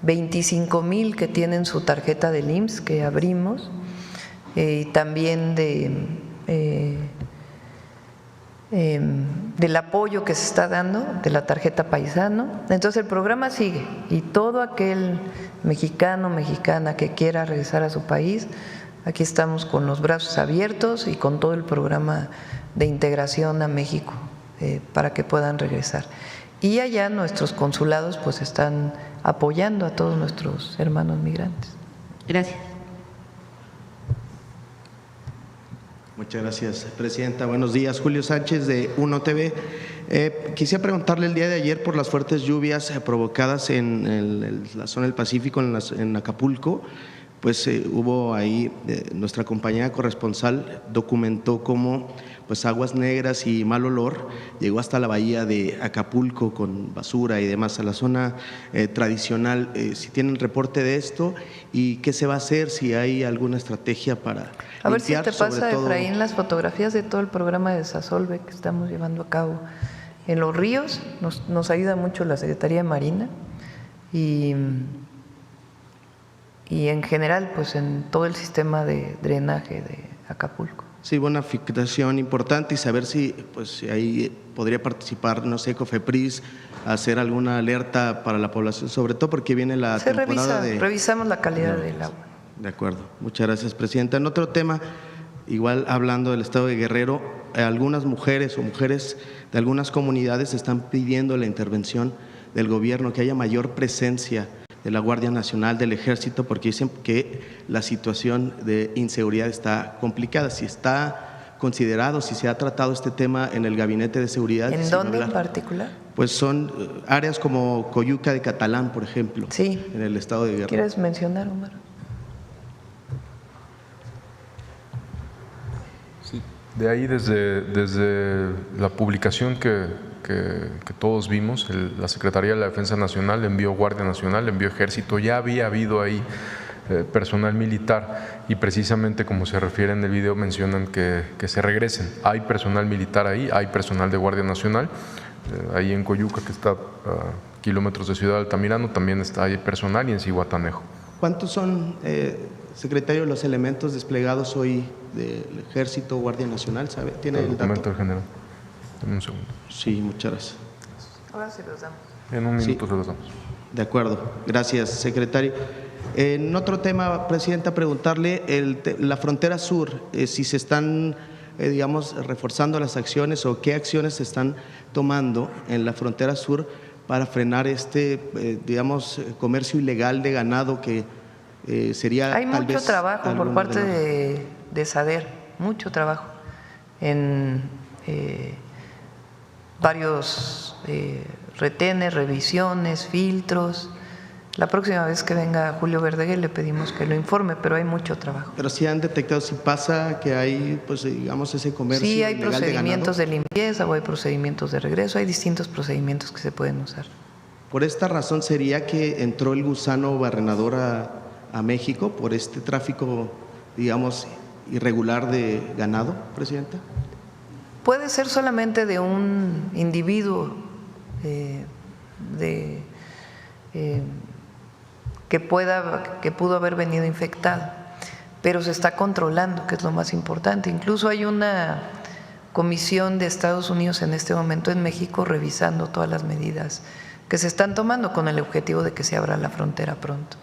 25,000 que tienen su tarjeta del IMSS que abrimos, y también del apoyo que se está dando de la tarjeta paisano. Entonces el programa sigue y todo aquel mexicano, mexicana que quiera regresar a su país, aquí estamos con los brazos abiertos y con todo el programa de integración a México para que puedan regresar. Y allá nuestros consulados pues están apoyando a todos nuestros hermanos migrantes. Gracias. Muchas gracias, Presidenta. Buenos días. Julio Sánchez, de Uno TV. Quisiera preguntarle el día de ayer por las fuertes lluvias provocadas en la zona del Pacífico, en Acapulco. Pues hubo ahí, nuestra compañera corresponsal documentó cómo pues aguas negras y mal olor llegó hasta la bahía de Acapulco con basura y demás a la zona tradicional. Si tienen reporte de esto y qué se va a hacer, si hay alguna estrategia para a ver si limpiar, te pasa, Efraín, las fotografías de todo el programa de Desasolve que estamos llevando a cabo en los ríos. Nos ayuda mucho la Secretaría de Marina y en general pues en todo el sistema de drenaje de Acapulco. Sí, buena afectación importante y saber si ahí podría participar, no sé, COFEPRIS, hacer alguna alerta para la población, sobre todo porque viene la temporada revisamos la calidad del agua. De acuerdo, muchas gracias, Presidenta. En otro tema, igual hablando del estado de Guerrero, algunas mujeres o mujeres de algunas comunidades están pidiendo la intervención del gobierno, que haya mayor presencia de la Guardia Nacional, del Ejército, porque dicen que la situación de inseguridad está complicada. Si está considerado, si se ha tratado este tema en el Gabinete de Seguridad. ¿En dónde en particular? Pues son áreas como Coyuca de Catalán, por ejemplo, sí, en el estado de Guerrero. ¿Quieres mencionar, Omar? Sí, de ahí desde la publicación que todos vimos, la Secretaría de la Defensa Nacional envió Guardia Nacional, envió Ejército, ya había habido ahí personal militar y precisamente como se refiere en el video mencionan que se regresen. Hay personal militar ahí, hay personal de Guardia Nacional, ahí en Coyuca, que está a kilómetros de Ciudad de Altamirano, también está ahí personal, y en Zihuatanejo. ¿Cuántos son, secretario, los elementos desplegados hoy del Ejército, Guardia Nacional? ¿Sabe? ¿Tiene el documento dato? general? Dame un segundo. Sí, muchas gracias. Ahora se los damos. En un minuto Sí. se los damos. De acuerdo, gracias, secretario. En otro tema, Presidenta, preguntarle la frontera sur, si se están, digamos, reforzando las acciones o qué acciones se están tomando en la frontera sur para frenar digamos, comercio ilegal de ganado que sería. Hay mucho trabajo por parte de SADER, mucho trabajo en varios retenes, revisiones, filtros. La próxima vez que venga Julio Verdeguer le pedimos que lo informe, pero hay mucho trabajo. Pero sí han detectado, si pasa que hay, pues digamos, ese comercio sí, hay ilegal procedimientos de de limpieza o hay procedimientos de regreso, hay distintos procedimientos que se pueden usar. Por esta razón sería que entró el gusano barrenador a México por este tráfico, digamos, irregular de ganado, Presidenta. Puede ser solamente de un individuo que pudo haber venido infectado, pero se está controlando, que es lo más importante. Incluso hay una comisión de Estados Unidos en este momento en México revisando todas las medidas que se están tomando con el objetivo de que se abra la frontera pronto.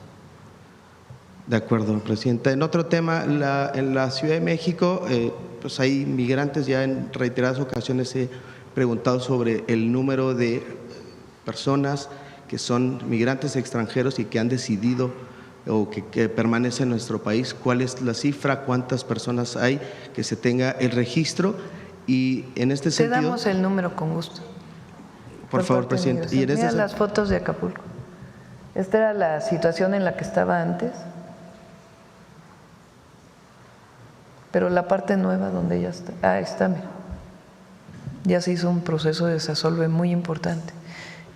De acuerdo, Presidenta. En otro tema, en la Ciudad de México, pues hay migrantes, ya en reiteradas ocasiones he preguntado sobre el número de personas que son migrantes extranjeros y que han decidido o que permanecen en nuestro país. ¿Cuál es la cifra? ¿Cuántas personas hay? Que se tenga el registro. Y en este sentido… Te damos el número con gusto. Por favor, Presidenta. Y mira las fotos de Acapulco. Esta era la situación en la que estaba antes, pero la parte nueva donde ya está, ahí está, mira. Ya se hizo un proceso de desasolve muy importante.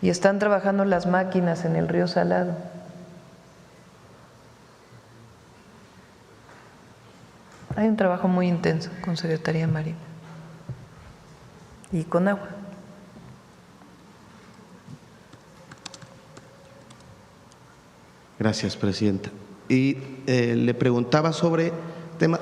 Y están trabajando las máquinas en el río Salado. Hay un trabajo muy intenso con Secretaría Marina y con agua. Gracias, Presidenta. Y le preguntaba sobre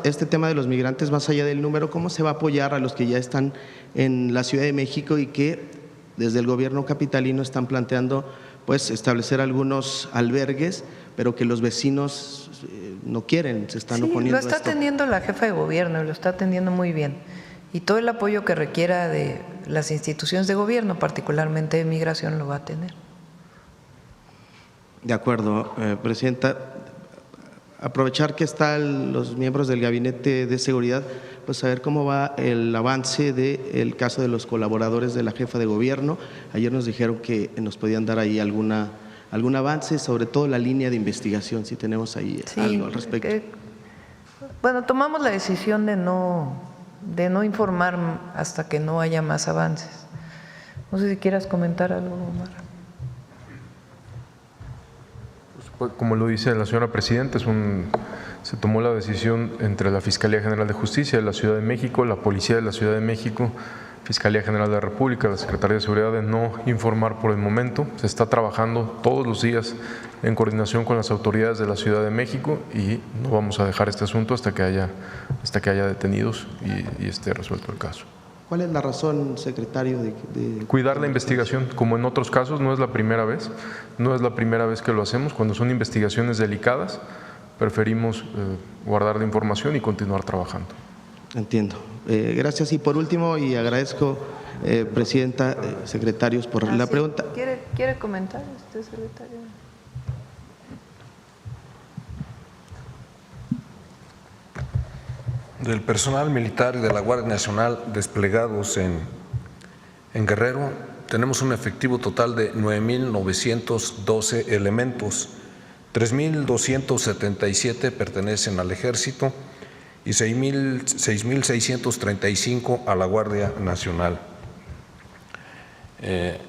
este tema de los migrantes, más allá del número, ¿cómo se va a apoyar a los que ya están en la Ciudad de México y que desde el gobierno capitalino están planteando pues establecer algunos albergues, pero que los vecinos no quieren, se están oponiendo a esto? Lo está atendiendo la jefa de gobierno y lo está atendiendo muy bien. Y todo el apoyo que requiera de las instituciones de gobierno, particularmente de migración, lo va a tener. De acuerdo, Presidenta. Aprovechar que están los miembros del Gabinete de Seguridad, pues saber cómo va el avance del caso de los colaboradores de la jefa de gobierno. Ayer nos dijeron que nos podían dar ahí algún avance, sobre todo la línea de investigación, si tenemos ahí algo al respecto. Bueno, tomamos la decisión de no informar hasta que no haya más avances. No sé si quieras comentar algo, Omar. Como lo dice la señora Presidenta, se tomó la decisión entre la Fiscalía General de Justicia de la Ciudad de México, la Policía de la Ciudad de México, Fiscalía General de la República, la Secretaría de Seguridad, de no informar por el momento. Se está trabajando todos los días en coordinación con las autoridades de la Ciudad de México y no vamos a dejar este asunto hasta que haya detenidos y esté resuelto el caso. ¿Cuál es la razón, secretario, de cuidar la investigación? Como en otros casos, no es la primera vez que lo hacemos. Cuando son investigaciones delicadas, preferimos guardar la información y continuar trabajando. Entiendo. Gracias. Y por último, y agradezco, Presidenta, secretarios, por la pregunta. ¿Quiere comentar, secretario? Del personal militar y de la Guardia Nacional desplegados en Guerrero, tenemos un efectivo total de 9.912 elementos, 3.277 pertenecen al Ejército y 6.635 a la Guardia Nacional.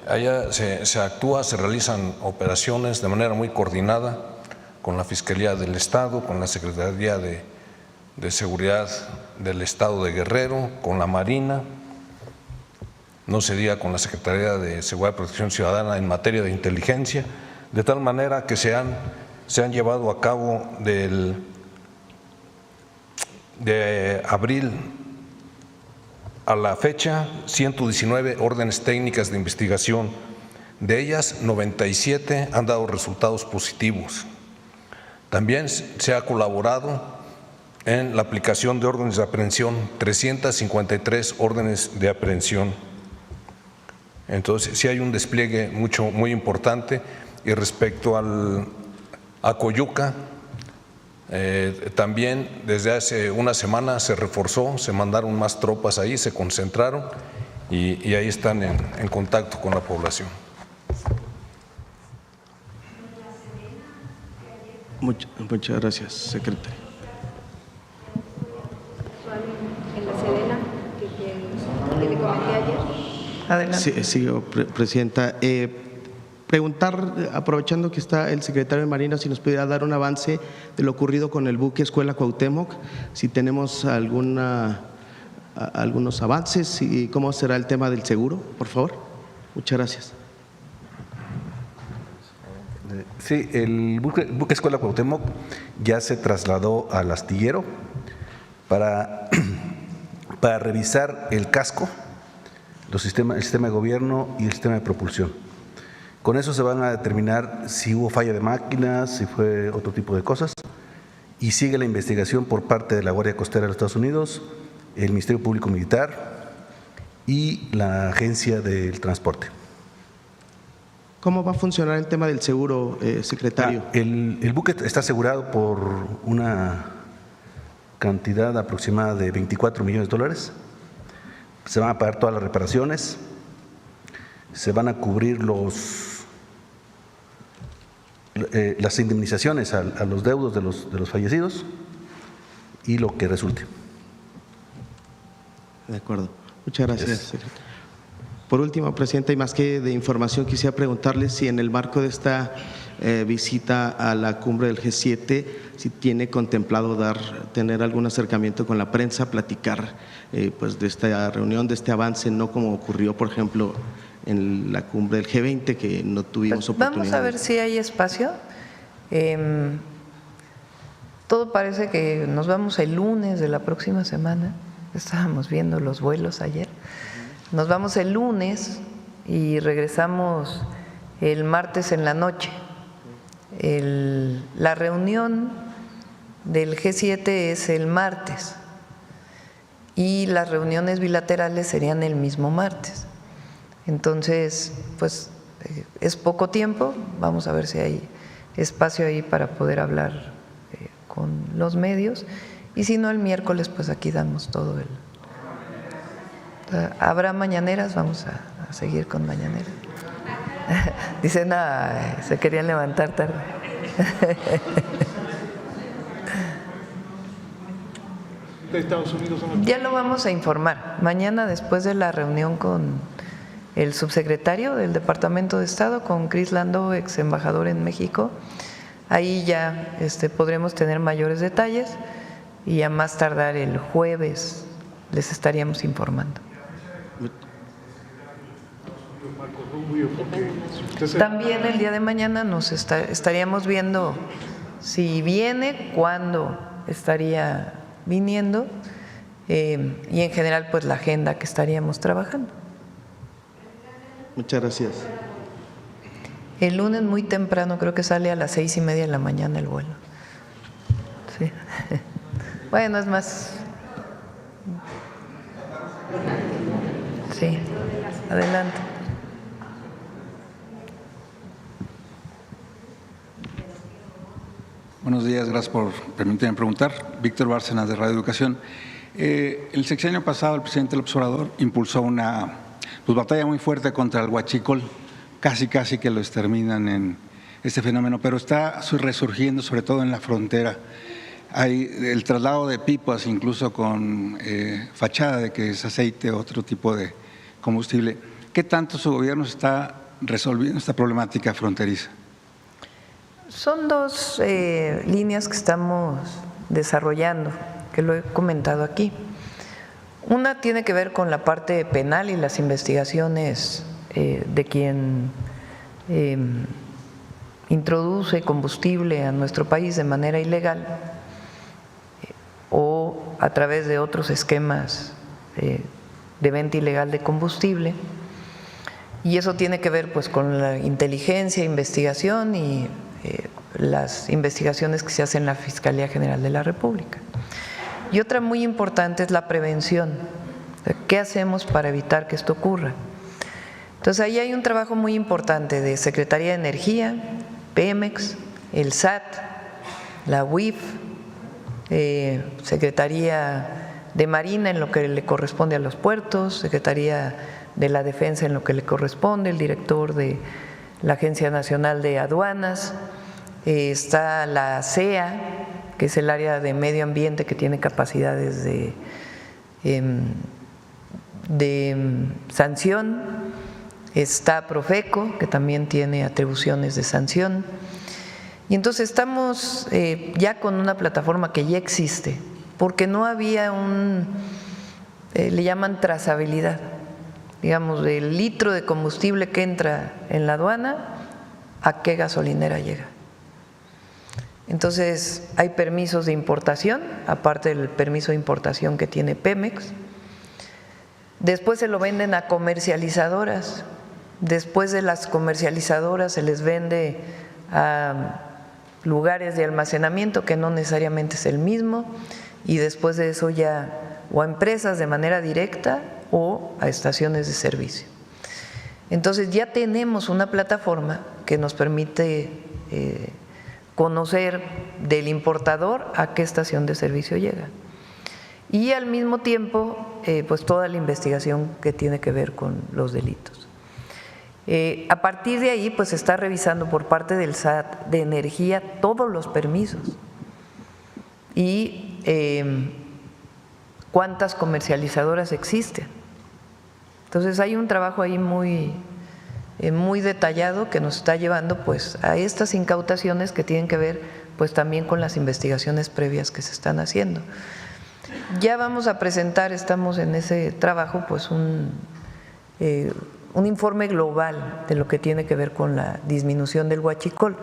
Allá se actúa, se realizan operaciones de manera muy coordinada con la Fiscalía del Estado, con la Secretaría de Seguridad del Estado de Guerrero, con la Marina, no se diga con la Secretaría de Seguridad y Protección Ciudadana en materia de inteligencia, de tal manera que se han llevado a cabo de abril a la fecha 119 órdenes técnicas de investigación. De ellas, 97 han dado resultados positivos. También se ha colaborado en la aplicación de órdenes de aprehensión, 353 órdenes de aprehensión. Entonces, sí hay un despliegue muy importante. Y respecto a Coyuca, también desde hace una semana se reforzó, se mandaron más tropas ahí, se concentraron y ahí están en contacto con la población. Muchas gracias, secretario. En la Sedena, que le comenté ayer. Adelante. Sí, Presidenta. Preguntar, aprovechando que está el secretario de Marina, si nos pudiera dar un avance de lo ocurrido con el buque Escuela Cuauhtémoc, si tenemos algunos avances y cómo será el tema del seguro, por favor. Muchas gracias. Sí, el buque Escuela Cuauhtémoc ya se trasladó al astillero para revisar el casco, el sistema de gobierno y el sistema de propulsión. Con eso se van a determinar si hubo falla de máquinas, si fue otro tipo de cosas, y sigue la investigación por parte de la Guardia Costera de los Estados Unidos, el Ministerio Público Militar y la Agencia del Transporte. ¿Cómo va a funcionar el tema del seguro, secretario? El buque está asegurado por una cantidad aproximada de $24 millones. Se van a pagar todas las reparaciones, se van a cubrir las indemnizaciones a los deudos de los fallecidos y lo que resulte. De acuerdo. Muchas gracias, secretario. Por último, Presidenta, y más que de información, quisiera preguntarle si en el marco de esta visita a la cumbre del G7, si tiene contemplado tener algún acercamiento con la prensa, platicar pues de esta reunión, de este avance, no como ocurrió, por ejemplo, en la cumbre del G20, que no tuvimos oportunidad. Vamos a ver si hay espacio. Todo parece que nos vamos el lunes de la próxima semana. Estábamos viendo los vuelos ayer. Nos vamos el lunes y regresamos el martes en la noche. La reunión del G7 es el martes y las reuniones bilaterales serían el mismo martes. Entonces, pues es poco tiempo, vamos a ver si hay espacio ahí para poder hablar con los medios, y si no, el miércoles pues aquí damos todo el… ¿Habrá mañaneras? Vamos a seguir con mañaneras. Dicen, se querían levantar tarde. Ya lo vamos a informar. Mañana, después de la reunión con el subsecretario del Departamento de Estado, con Cris Landó, ex embajador en México, ahí ya podremos tener mayores detalles y a más tardar el jueves les estaríamos informando. También el día de mañana nos estaríamos viendo si viene, cuándo estaría viniendo y en general pues la agenda que estaríamos trabajando. Muchas gracias. El lunes muy temprano, creo que sale a las 6:30 de la mañana el vuelo. Sí. Bueno, es más. Sí, adelante. Buenos días, gracias por permitirme preguntar. Víctor Bárcenas, de Radio Educación. El sexenio pasado el presidente López Obrador impulsó una batalla muy fuerte contra el huachicol, casi que lo exterminan en este fenómeno, pero está resurgiendo sobre todo en la frontera. Hay el traslado de pipas incluso con fachada de que es aceite o otro tipo de combustible. ¿Qué tanto su gobierno está resolviendo esta problemática fronteriza? Son dos líneas que estamos desarrollando, que lo he comentado aquí. Una tiene que ver con la parte penal y las investigaciones de quien introduce combustible a nuestro país de manera ilegal o a través de otros esquemas de venta ilegal de combustible. Y eso tiene que ver pues con la inteligencia, investigación y las investigaciones que se hacen en la Fiscalía General de la República. Y otra muy importante es la prevención. ¿Qué hacemos para evitar que esto ocurra? Entonces ahí hay un trabajo muy importante de Secretaría de Energía, Pemex, el SAT, la UIF, Secretaría de Marina en lo que le corresponde a los puertos, Secretaría de la Defensa en lo que le corresponde, el director de la Agencia Nacional de Aduanas, está la CEA, que es el área de medio ambiente que tiene capacidades de sanción, está Profeco, que también tiene atribuciones de sanción. Y entonces estamos ya con una plataforma que ya existe, porque no había le llaman trazabilidad, digamos, del litro de combustible que entra en la aduana, a qué gasolinera llega. Entonces hay permisos de importación, aparte del permiso de importación que tiene Pemex. Después se lo venden a comercializadoras, después de las comercializadoras se les vende a lugares de almacenamiento que no necesariamente es el mismo, y después de eso ya o a empresas de manera directa o a estaciones de servicio. Entonces ya tenemos una plataforma que nos permite conocer del importador a qué estación de servicio llega. Y al mismo tiempo, pues toda la investigación que tiene que ver con los delitos. A partir de ahí, pues se está revisando por parte del SAT de Energía todos los permisos y cuántas comercializadoras existen. Entonces hay un trabajo ahí muy detallado que nos está llevando pues a estas incautaciones que tienen que ver pues también con las investigaciones previas que se están haciendo. Ya vamos a presentar, estamos en ese trabajo, pues un informe global de lo que tiene que ver con la disminución del huachicol.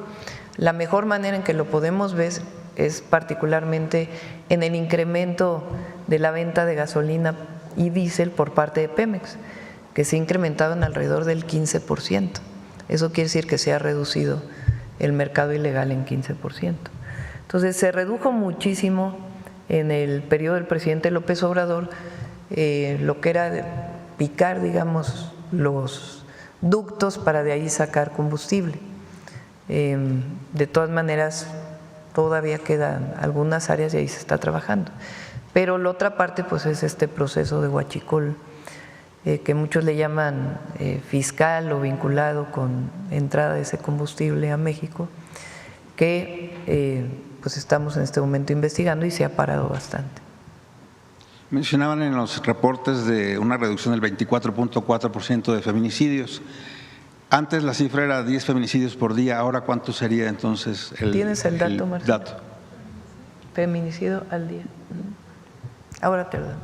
La mejor manera en que lo podemos ver es particularmente en el incremento de la venta de gasolina y diésel por parte de Pemex, que se ha incrementado en alrededor del 15%. Eso quiere decir que se ha reducido el mercado ilegal en 15%. Entonces se redujo muchísimo en el periodo del presidente López Obrador lo que era picar, digamos, los ductos para de ahí sacar combustible. De todas maneras, todavía quedan algunas áreas y ahí se está trabajando. Pero la otra parte pues es este proceso de huachicol, que muchos le llaman fiscal o vinculado con entrada de ese combustible a México, que pues estamos en este momento investigando y se ha parado bastante. Mencionaban en los reportes de una reducción del 24.4% de feminicidios. Antes la cifra era 10 feminicidios por día, ¿ahora cuánto sería entonces el ¿Tienes el dato, Marcelo? dato? Feminicidio al día. Ahora te lo doy.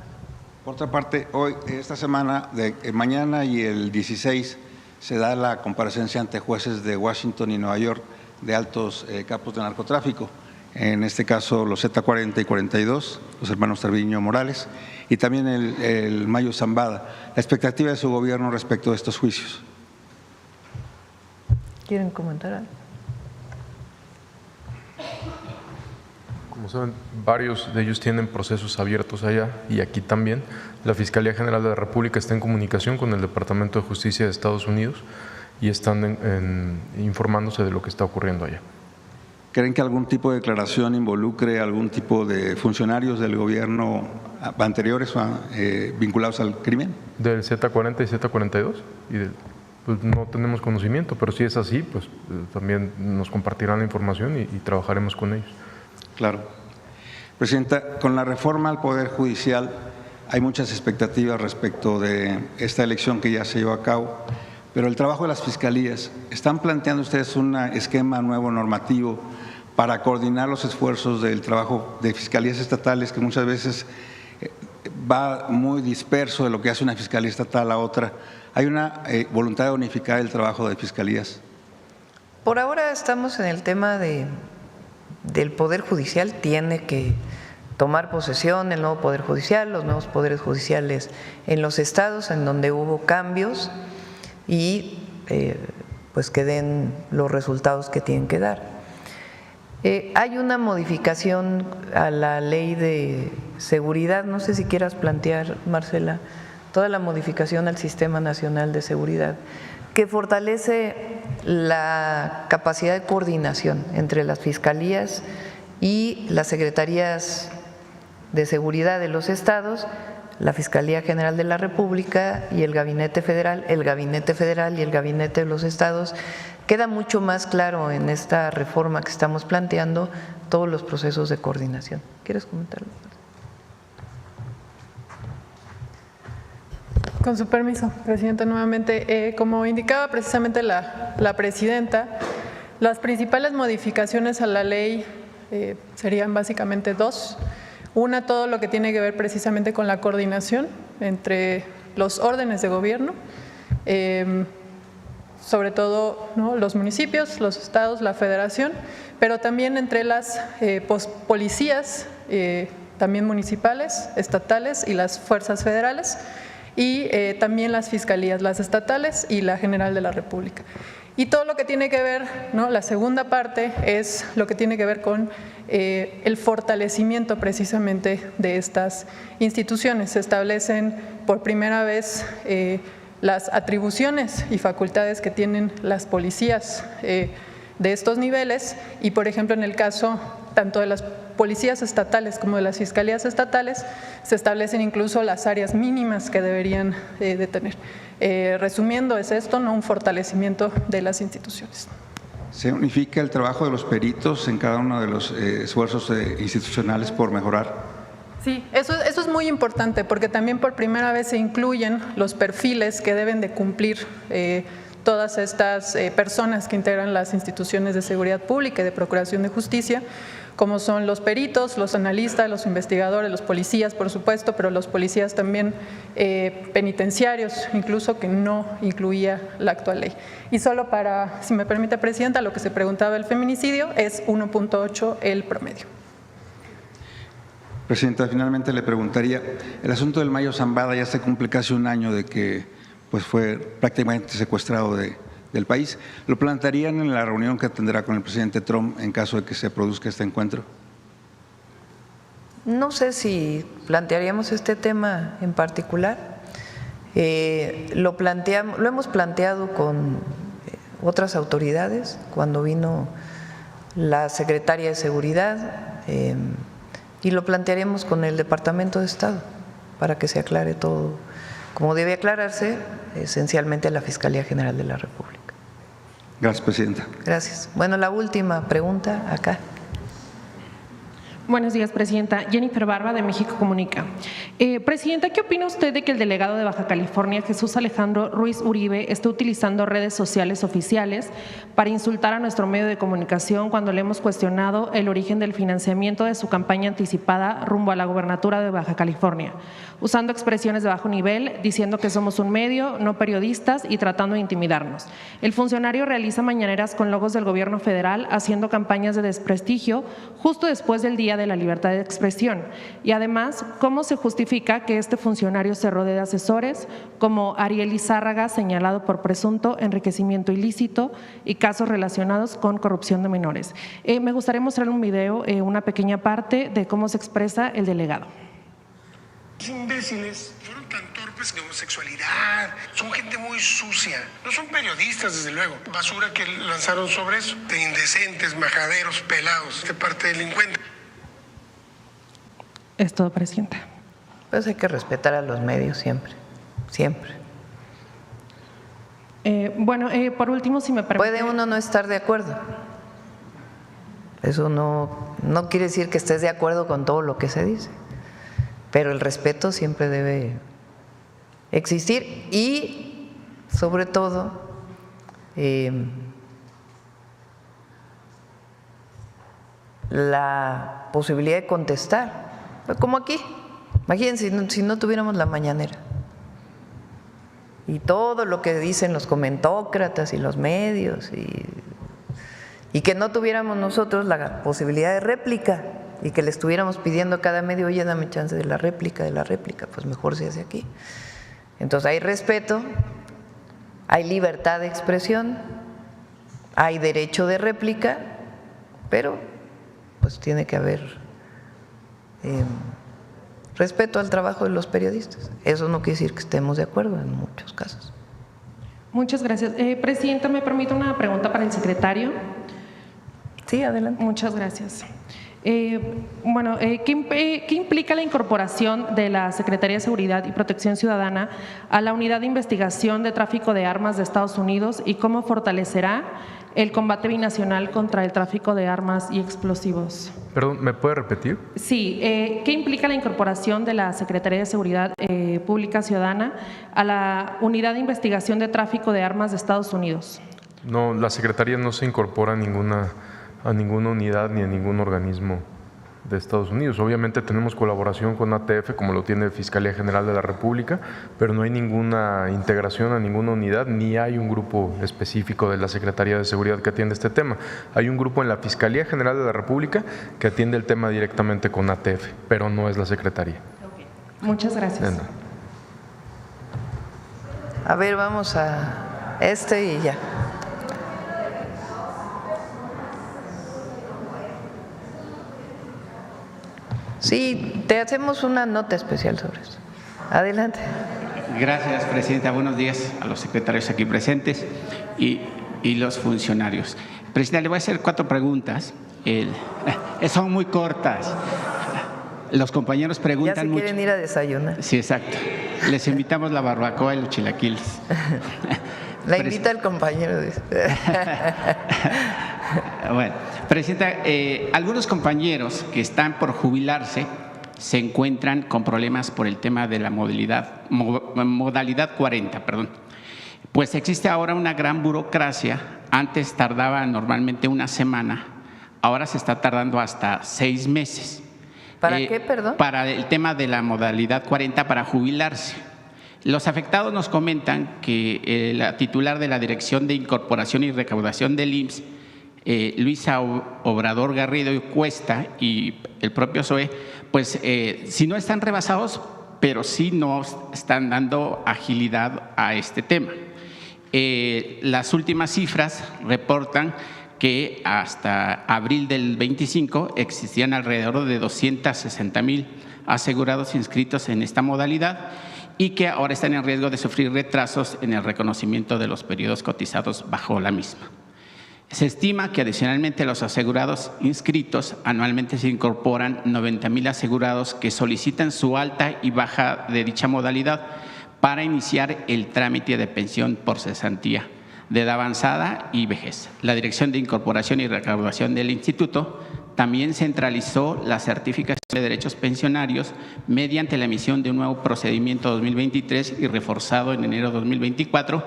Por otra parte, hoy, esta semana, mañana y el 16, se da la comparecencia ante jueces de Washington y Nueva York de altos capos de narcotráfico, en este caso los Z40 y 42, los hermanos Treviño Morales, y también el Mayo Zambada. La expectativa de su gobierno respecto a estos juicios. ¿Quieren comentar algo? Como saben, varios de ellos tienen procesos abiertos allá y aquí también. La Fiscalía General de la República está en comunicación con el Departamento de Justicia de Estados Unidos y están informándose de lo que está ocurriendo allá. ¿Creen que algún tipo de declaración involucre algún tipo de funcionarios del gobierno anteriores vinculados al crimen? Del Z40 y Z42, pues no tenemos conocimiento, pero si es así, pues también nos compartirán la información y trabajaremos con ellos. Claro. Presidenta, con la reforma al Poder Judicial hay muchas expectativas respecto de esta elección que ya se llevó a cabo, pero el trabajo de las fiscalías, ¿están planteando ustedes un esquema nuevo normativo para coordinar los esfuerzos del trabajo de fiscalías estatales, que muchas veces va muy disperso de lo que hace una fiscalía estatal a otra? ¿Hay una voluntad de unificar el trabajo de fiscalías? Por ahora estamos en el tema del Poder Judicial. Tiene que tomar posesión el nuevo Poder Judicial, los nuevos poderes judiciales en los estados en donde hubo cambios y pues que den los resultados que tienen que dar. Hay una modificación a la ley de seguridad, no sé si quieras plantear, Marcela, toda la modificación al Sistema Nacional de Seguridad, que fortalece la capacidad de coordinación entre las fiscalías y las secretarías de seguridad de los estados, la Fiscalía General de la República y el Gabinete Federal y el Gabinete de los estados. Queda mucho más claro en esta reforma que estamos planteando todos los procesos de coordinación. ¿Quieres comentarlo? Con su permiso, Presidenta, nuevamente, como indicaba precisamente la Presidenta, las principales modificaciones a la ley serían básicamente dos. Una, todo lo que tiene que ver precisamente con la coordinación entre los órdenes de gobierno, sobre todo, ¿no?, los municipios, los estados, la federación, pero también entre las policías, también municipales, estatales y las fuerzas federales, y también las fiscalías, las estatales y la General de la República. Y todo lo que tiene que ver, ¿no?, la segunda parte es lo que tiene que ver con el fortalecimiento precisamente de estas instituciones. Se establecen por primera vez las atribuciones y facultades que tienen las policías de estos niveles y, por ejemplo, en el caso tanto de las policías estatales como de las fiscalías estatales, se establecen incluso las áreas mínimas que deberían de tener. Resumiendo, es esto, ¿no?, un fortalecimiento de las instituciones. ¿Se unifica el trabajo de los peritos en cada uno de los esfuerzos institucionales por mejorar? Sí, eso es muy importante porque también por primera vez se incluyen los perfiles que deben de cumplir todas estas personas que integran las instituciones de seguridad pública y de procuración de justicia, como son los peritos, los analistas, los investigadores, los policías, por supuesto, pero los policías también penitenciarios, incluso, que no incluía la actual ley. Y solo para, si me permite, Presidenta, lo que se preguntaba el feminicidio es 1.8 el promedio. Presidenta, finalmente le preguntaría, el asunto del Mayo Zambada ya se cumple casi un año de que pues fue prácticamente secuestrado del país. ¿Lo plantearían en la reunión que tendrá con el presidente Trump en caso de que se produzca este encuentro? No sé si plantearíamos este tema en particular. Lo hemos planteado con otras autoridades cuando vino la secretaria de Seguridad y lo plantearemos con el Departamento de Estado para que se aclare todo como debe aclararse, esencialmente la Fiscalía General de la República. Gracias, Presidenta. Gracias. Bueno, la última pregunta acá. Buenos días, Presidenta. Jennifer Barba, de México Comunica. Presidenta, ¿qué opina usted de que el delegado de Baja California, Jesús Alejandro Ruiz Uribe, esté utilizando redes sociales oficiales para insultar a nuestro medio de comunicación cuando le hemos cuestionado el origen del financiamiento de su campaña anticipada rumbo a la gobernatura de Baja California, usando expresiones de bajo nivel, diciendo que somos un medio, no periodistas, y tratando de intimidarnos? El funcionario realiza mañaneras con logos del gobierno federal, haciendo campañas de desprestigio justo después del Día de la Libertad de Expresión. Y además, ¿cómo se justifica que este funcionario se rodee de asesores como Ariel Izárraga, señalado por presunto enriquecimiento ilícito y casos relacionados con corrupción de menores? Me gustaría mostrar un video, una pequeña parte de cómo se expresa el delegado. Los imbéciles fueron tan torpes golpes de homosexualidad. Son gente muy sucia. No son periodistas, desde luego. Basura que lanzaron sobre eso. De indecentes, majaderos, pelados, de parte delincuente. Es todo, presidenta. Pues hay que respetar a los medios siempre, siempre. Por último, si me permite… Puede uno no estar de acuerdo. Eso no quiere decir que estés de acuerdo con todo lo que se dice, pero el respeto siempre debe existir y, sobre todo, la posibilidad de contestar, como aquí. Imagínense si no tuviéramos la mañanera y todo lo que dicen los comentócratas y los medios y que no tuviéramos nosotros la posibilidad de réplica y que le estuviéramos pidiendo cada medio, oye, dame chance de la réplica, pues mejor se hace aquí. Entonces hay respeto, hay libertad de expresión, hay derecho de réplica, pero pues tiene que haber respeto al trabajo de los periodistas. Eso no quiere decir que estemos de acuerdo en muchos casos. Muchas gracias. Presidenta, ¿me permite una pregunta para el secretario? Sí, adelante. Muchas gracias. ¿Qué implica la incorporación de la Secretaría de Seguridad y Protección Ciudadana a la Unidad de Investigación de Tráfico de Armas de Estados Unidos y cómo fortalecerá el combate binacional contra el tráfico de armas y explosivos? Perdón, ¿me puede repetir? Sí, ¿qué implica la incorporación de la Secretaría de Seguridad Pública Ciudadana a la Unidad de Investigación de Tráfico de Armas de Estados Unidos? No, la Secretaría no se incorpora a ninguna unidad ni a ningún organismo de Estados Unidos. Obviamente tenemos colaboración con ATF, como lo tiene Fiscalía General de la República, pero no hay ninguna integración a ninguna unidad, ni hay un grupo específico de la Secretaría de Seguridad que atiende este tema. Hay un grupo en la Fiscalía General de la República que atiende el tema directamente con ATF, pero no es la Secretaría. Okay. Muchas gracias. A ver, vamos a y ya. Sí, te hacemos una nota especial sobre eso. Adelante. Gracias, presidenta. Buenos días a los secretarios aquí presentes y los funcionarios. Presidenta, le voy a hacer 4 preguntas. Son muy cortas. Los compañeros preguntan ya se mucho. Quieren ir a desayunar. Sí, exacto. Les invitamos la barbacoa y los chilaquiles. La invita el compañero. Bueno, presidenta, algunos compañeros que están por jubilarse se encuentran con problemas por el tema de la modalidad 40, Pues existe ahora una gran burocracia. Antes tardaba normalmente una semana, ahora se está tardando hasta 6 meses. ¿Para qué, perdón? Para el tema de la modalidad 40 para jubilarse. Los afectados nos comentan que la titular de la Dirección de Incorporación y Recaudación del IMSS, Luisa Obrador Garrido y Cuesta, y el propio SOE, pues si no están rebasados, pero sí no están dando agilidad a este tema. Las últimas cifras reportan que hasta abril del 25 existían alrededor de 260,000 asegurados inscritos en esta modalidad y que ahora están en riesgo de sufrir retrasos en el reconocimiento de los periodos cotizados bajo la misma. Se estima que adicionalmente los asegurados inscritos anualmente se incorporan 90,000 asegurados que solicitan su alta y baja de dicha modalidad para iniciar el trámite de pensión por cesantía de edad avanzada y vejez. La Dirección de Incorporación y Recaudación del Instituto también centralizó la certificación de derechos pensionarios mediante la emisión de un nuevo procedimiento 2023 y reforzado en enero de 2024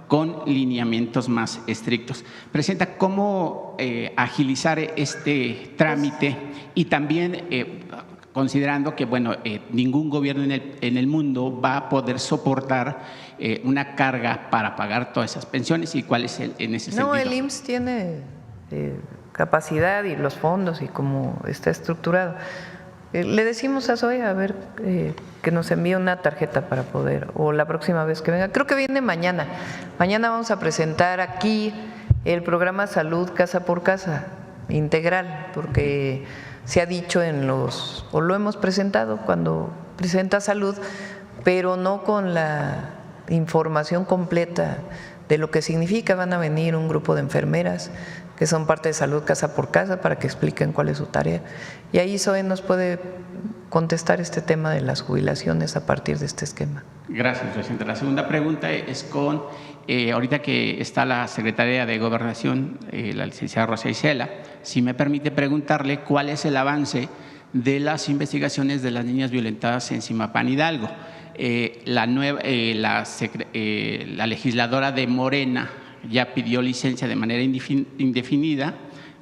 con lineamientos más estrictos. Presidenta, ¿cómo agilizar este trámite? Y también considerando que ningún gobierno en el mundo va a poder soportar una carga para pagar todas esas pensiones, y cuál es en ese sentido. No, el IMSS tiene capacidad y los fondos y cómo está estructurado. Le decimos a SOE a ver que nos envíe una tarjeta para poder, o la próxima vez que venga. Creo que viene mañana. Mañana vamos a presentar aquí el programa Salud Casa por Casa integral, porque se ha dicho o lo hemos presentado cuando presenta Salud, pero no con la información completa de lo que significa. Van a venir un grupo de enfermeras que son parte de Salud Casa por Casa para que expliquen cuál es su tarea. Y ahí Zoe nos puede contestar este tema de las jubilaciones a partir de este esquema. Gracias, presidenta. La segunda pregunta es con, ahorita que está la secretaria de Gobernación, la licenciada Rosa Isela, si me permite preguntarle cuál es el avance de las investigaciones de las niñas violentadas en Zimapán, Hidalgo. La legisladora de Morena ya pidió licencia de manera indefinida,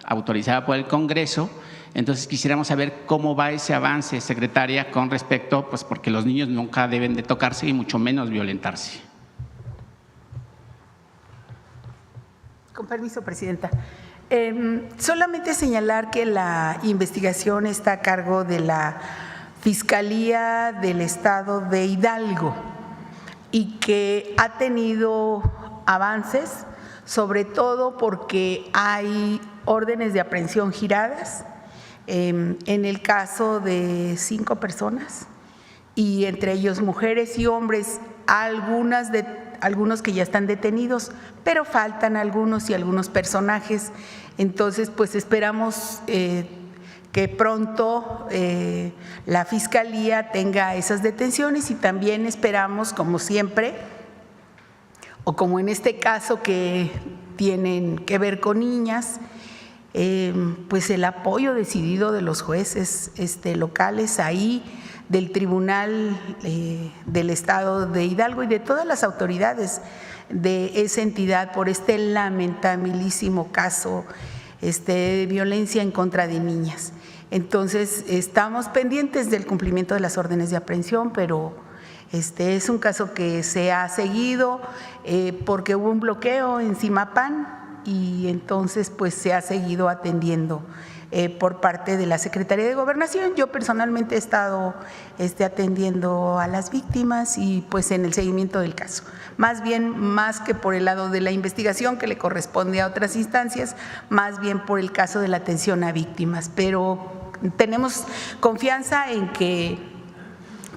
autorizada por el Congreso. Entonces quisiéramos saber cómo va ese avance, secretaria, con respecto, pues porque los niños nunca deben de tocarse y mucho menos violentarse. Con permiso, presidenta. Solamente señalar que la investigación está a cargo de la Fiscalía del Estado de Hidalgo y que ha tenido avances, sobre todo porque hay órdenes de aprehensión giradas en el caso de 5 personas y entre ellos mujeres y hombres, algunos que ya están detenidos, pero faltan algunos y algunos personajes. Entonces, pues esperamos que pronto la Fiscalía tenga esas detenciones y también esperamos, como siempre, o como en este caso que tienen que ver con niñas, pues el apoyo decidido de los jueces locales ahí, del Tribunal del Estado de Hidalgo y de todas las autoridades de esa entidad por este lamentabilísimo caso de violencia en contra de niñas. Entonces, estamos pendientes del cumplimiento de las órdenes de aprehensión, pero es un caso que se ha seguido porque hubo un bloqueo en Zimapán y entonces pues se ha seguido atendiendo por parte de la Secretaría de Gobernación. Yo personalmente he estado atendiendo a las víctimas y pues en el seguimiento del caso. Más bien, más que por el lado de la investigación que le corresponde a otras instancias, más bien por el caso de la atención a víctimas. Pero tenemos confianza en que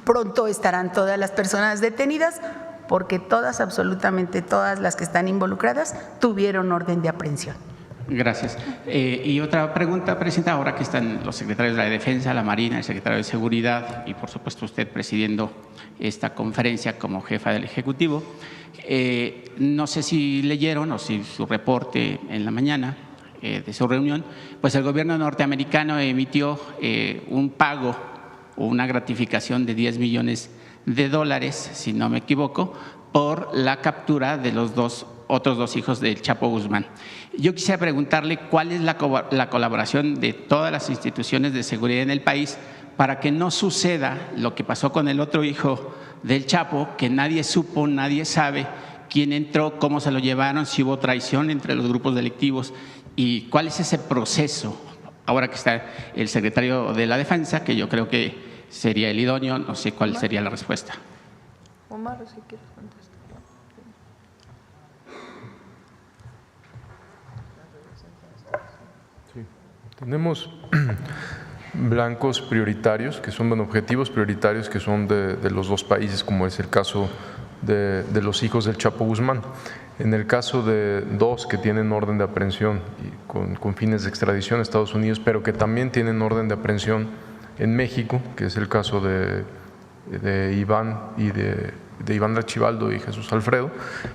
pronto estarán todas las personas detenidas porque todas, absolutamente todas las que están involucradas tuvieron orden de aprehensión. Gracias. Y otra pregunta, presidenta, ahora que están los secretarios de la Defensa, la Marina, el secretario de Seguridad y por supuesto usted presidiendo esta conferencia como jefa del Ejecutivo, no sé si leyeron o si su reporte en la mañana de su reunión, pues el gobierno norteamericano emitió un pago o una gratificación de $10 millones, si no me equivoco, por la captura de los otros dos hijos del Chapo Guzmán. Yo quisiera preguntarle cuál es la colaboración de todas las instituciones de seguridad en el país para que no suceda lo que pasó con el otro hijo del Chapo, que nadie supo, nadie sabe quién entró, cómo se lo llevaron, si hubo traición entre los grupos delictivos y cuál es ese proceso. Ahora que está el secretario de la Defensa, que yo creo que sería el idóneo, no sé cuál sería la respuesta. Omar, si quieres contestar. Sí. Tenemos blancos prioritarios, que son objetivos prioritarios que son de los dos países, como es el caso de los hijos del Chapo Guzmán. En el caso de dos que tienen orden de aprehensión y con fines de extradición a Estados Unidos, pero que también tienen orden de aprehensión en México, que es el caso de Iván y de Iván Archibaldo y Jesús Alfredo,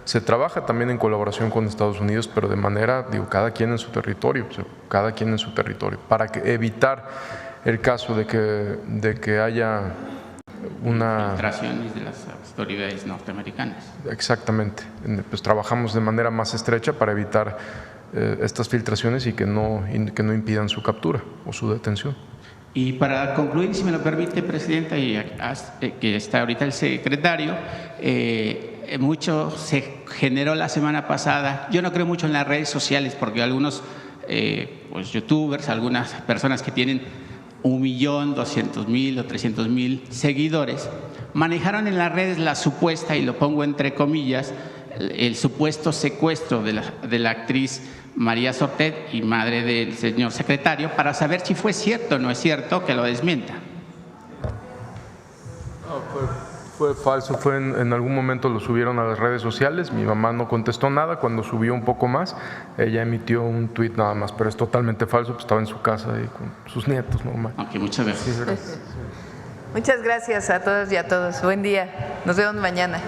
se trabaja también en colaboración con Estados Unidos, pero de manera, cada quien en su territorio, para evitar el caso de que haya una filtraciones de las autoridades norteamericanas. Exactamente, pues trabajamos de manera más estrecha para evitar estas filtraciones y que no impidan su captura o su detención. Y para concluir, si me lo permite, presidenta, y que está ahorita el secretario, mucho se generó la semana pasada. Yo no creo mucho en las redes sociales porque algunos pues youtubers, algunas personas que tienen 1.200.000 o 300.000 seguidores, manejaron en las redes la supuesta, y lo pongo entre comillas, el supuesto secuestro de la actriz María Sortet y madre del señor secretario, para saber si fue cierto o no es cierto, que lo desmienta. Fue falso, en algún momento lo subieron a las redes sociales, mi mamá no contestó nada, cuando subió un poco más, ella emitió un tuit nada más, pero es totalmente falso, pues estaba en su casa y con sus nietos, normal. Ok, muchas gracias. Sí, gracias. Muchas gracias a todas y a todos. Buen día. Nos vemos mañana.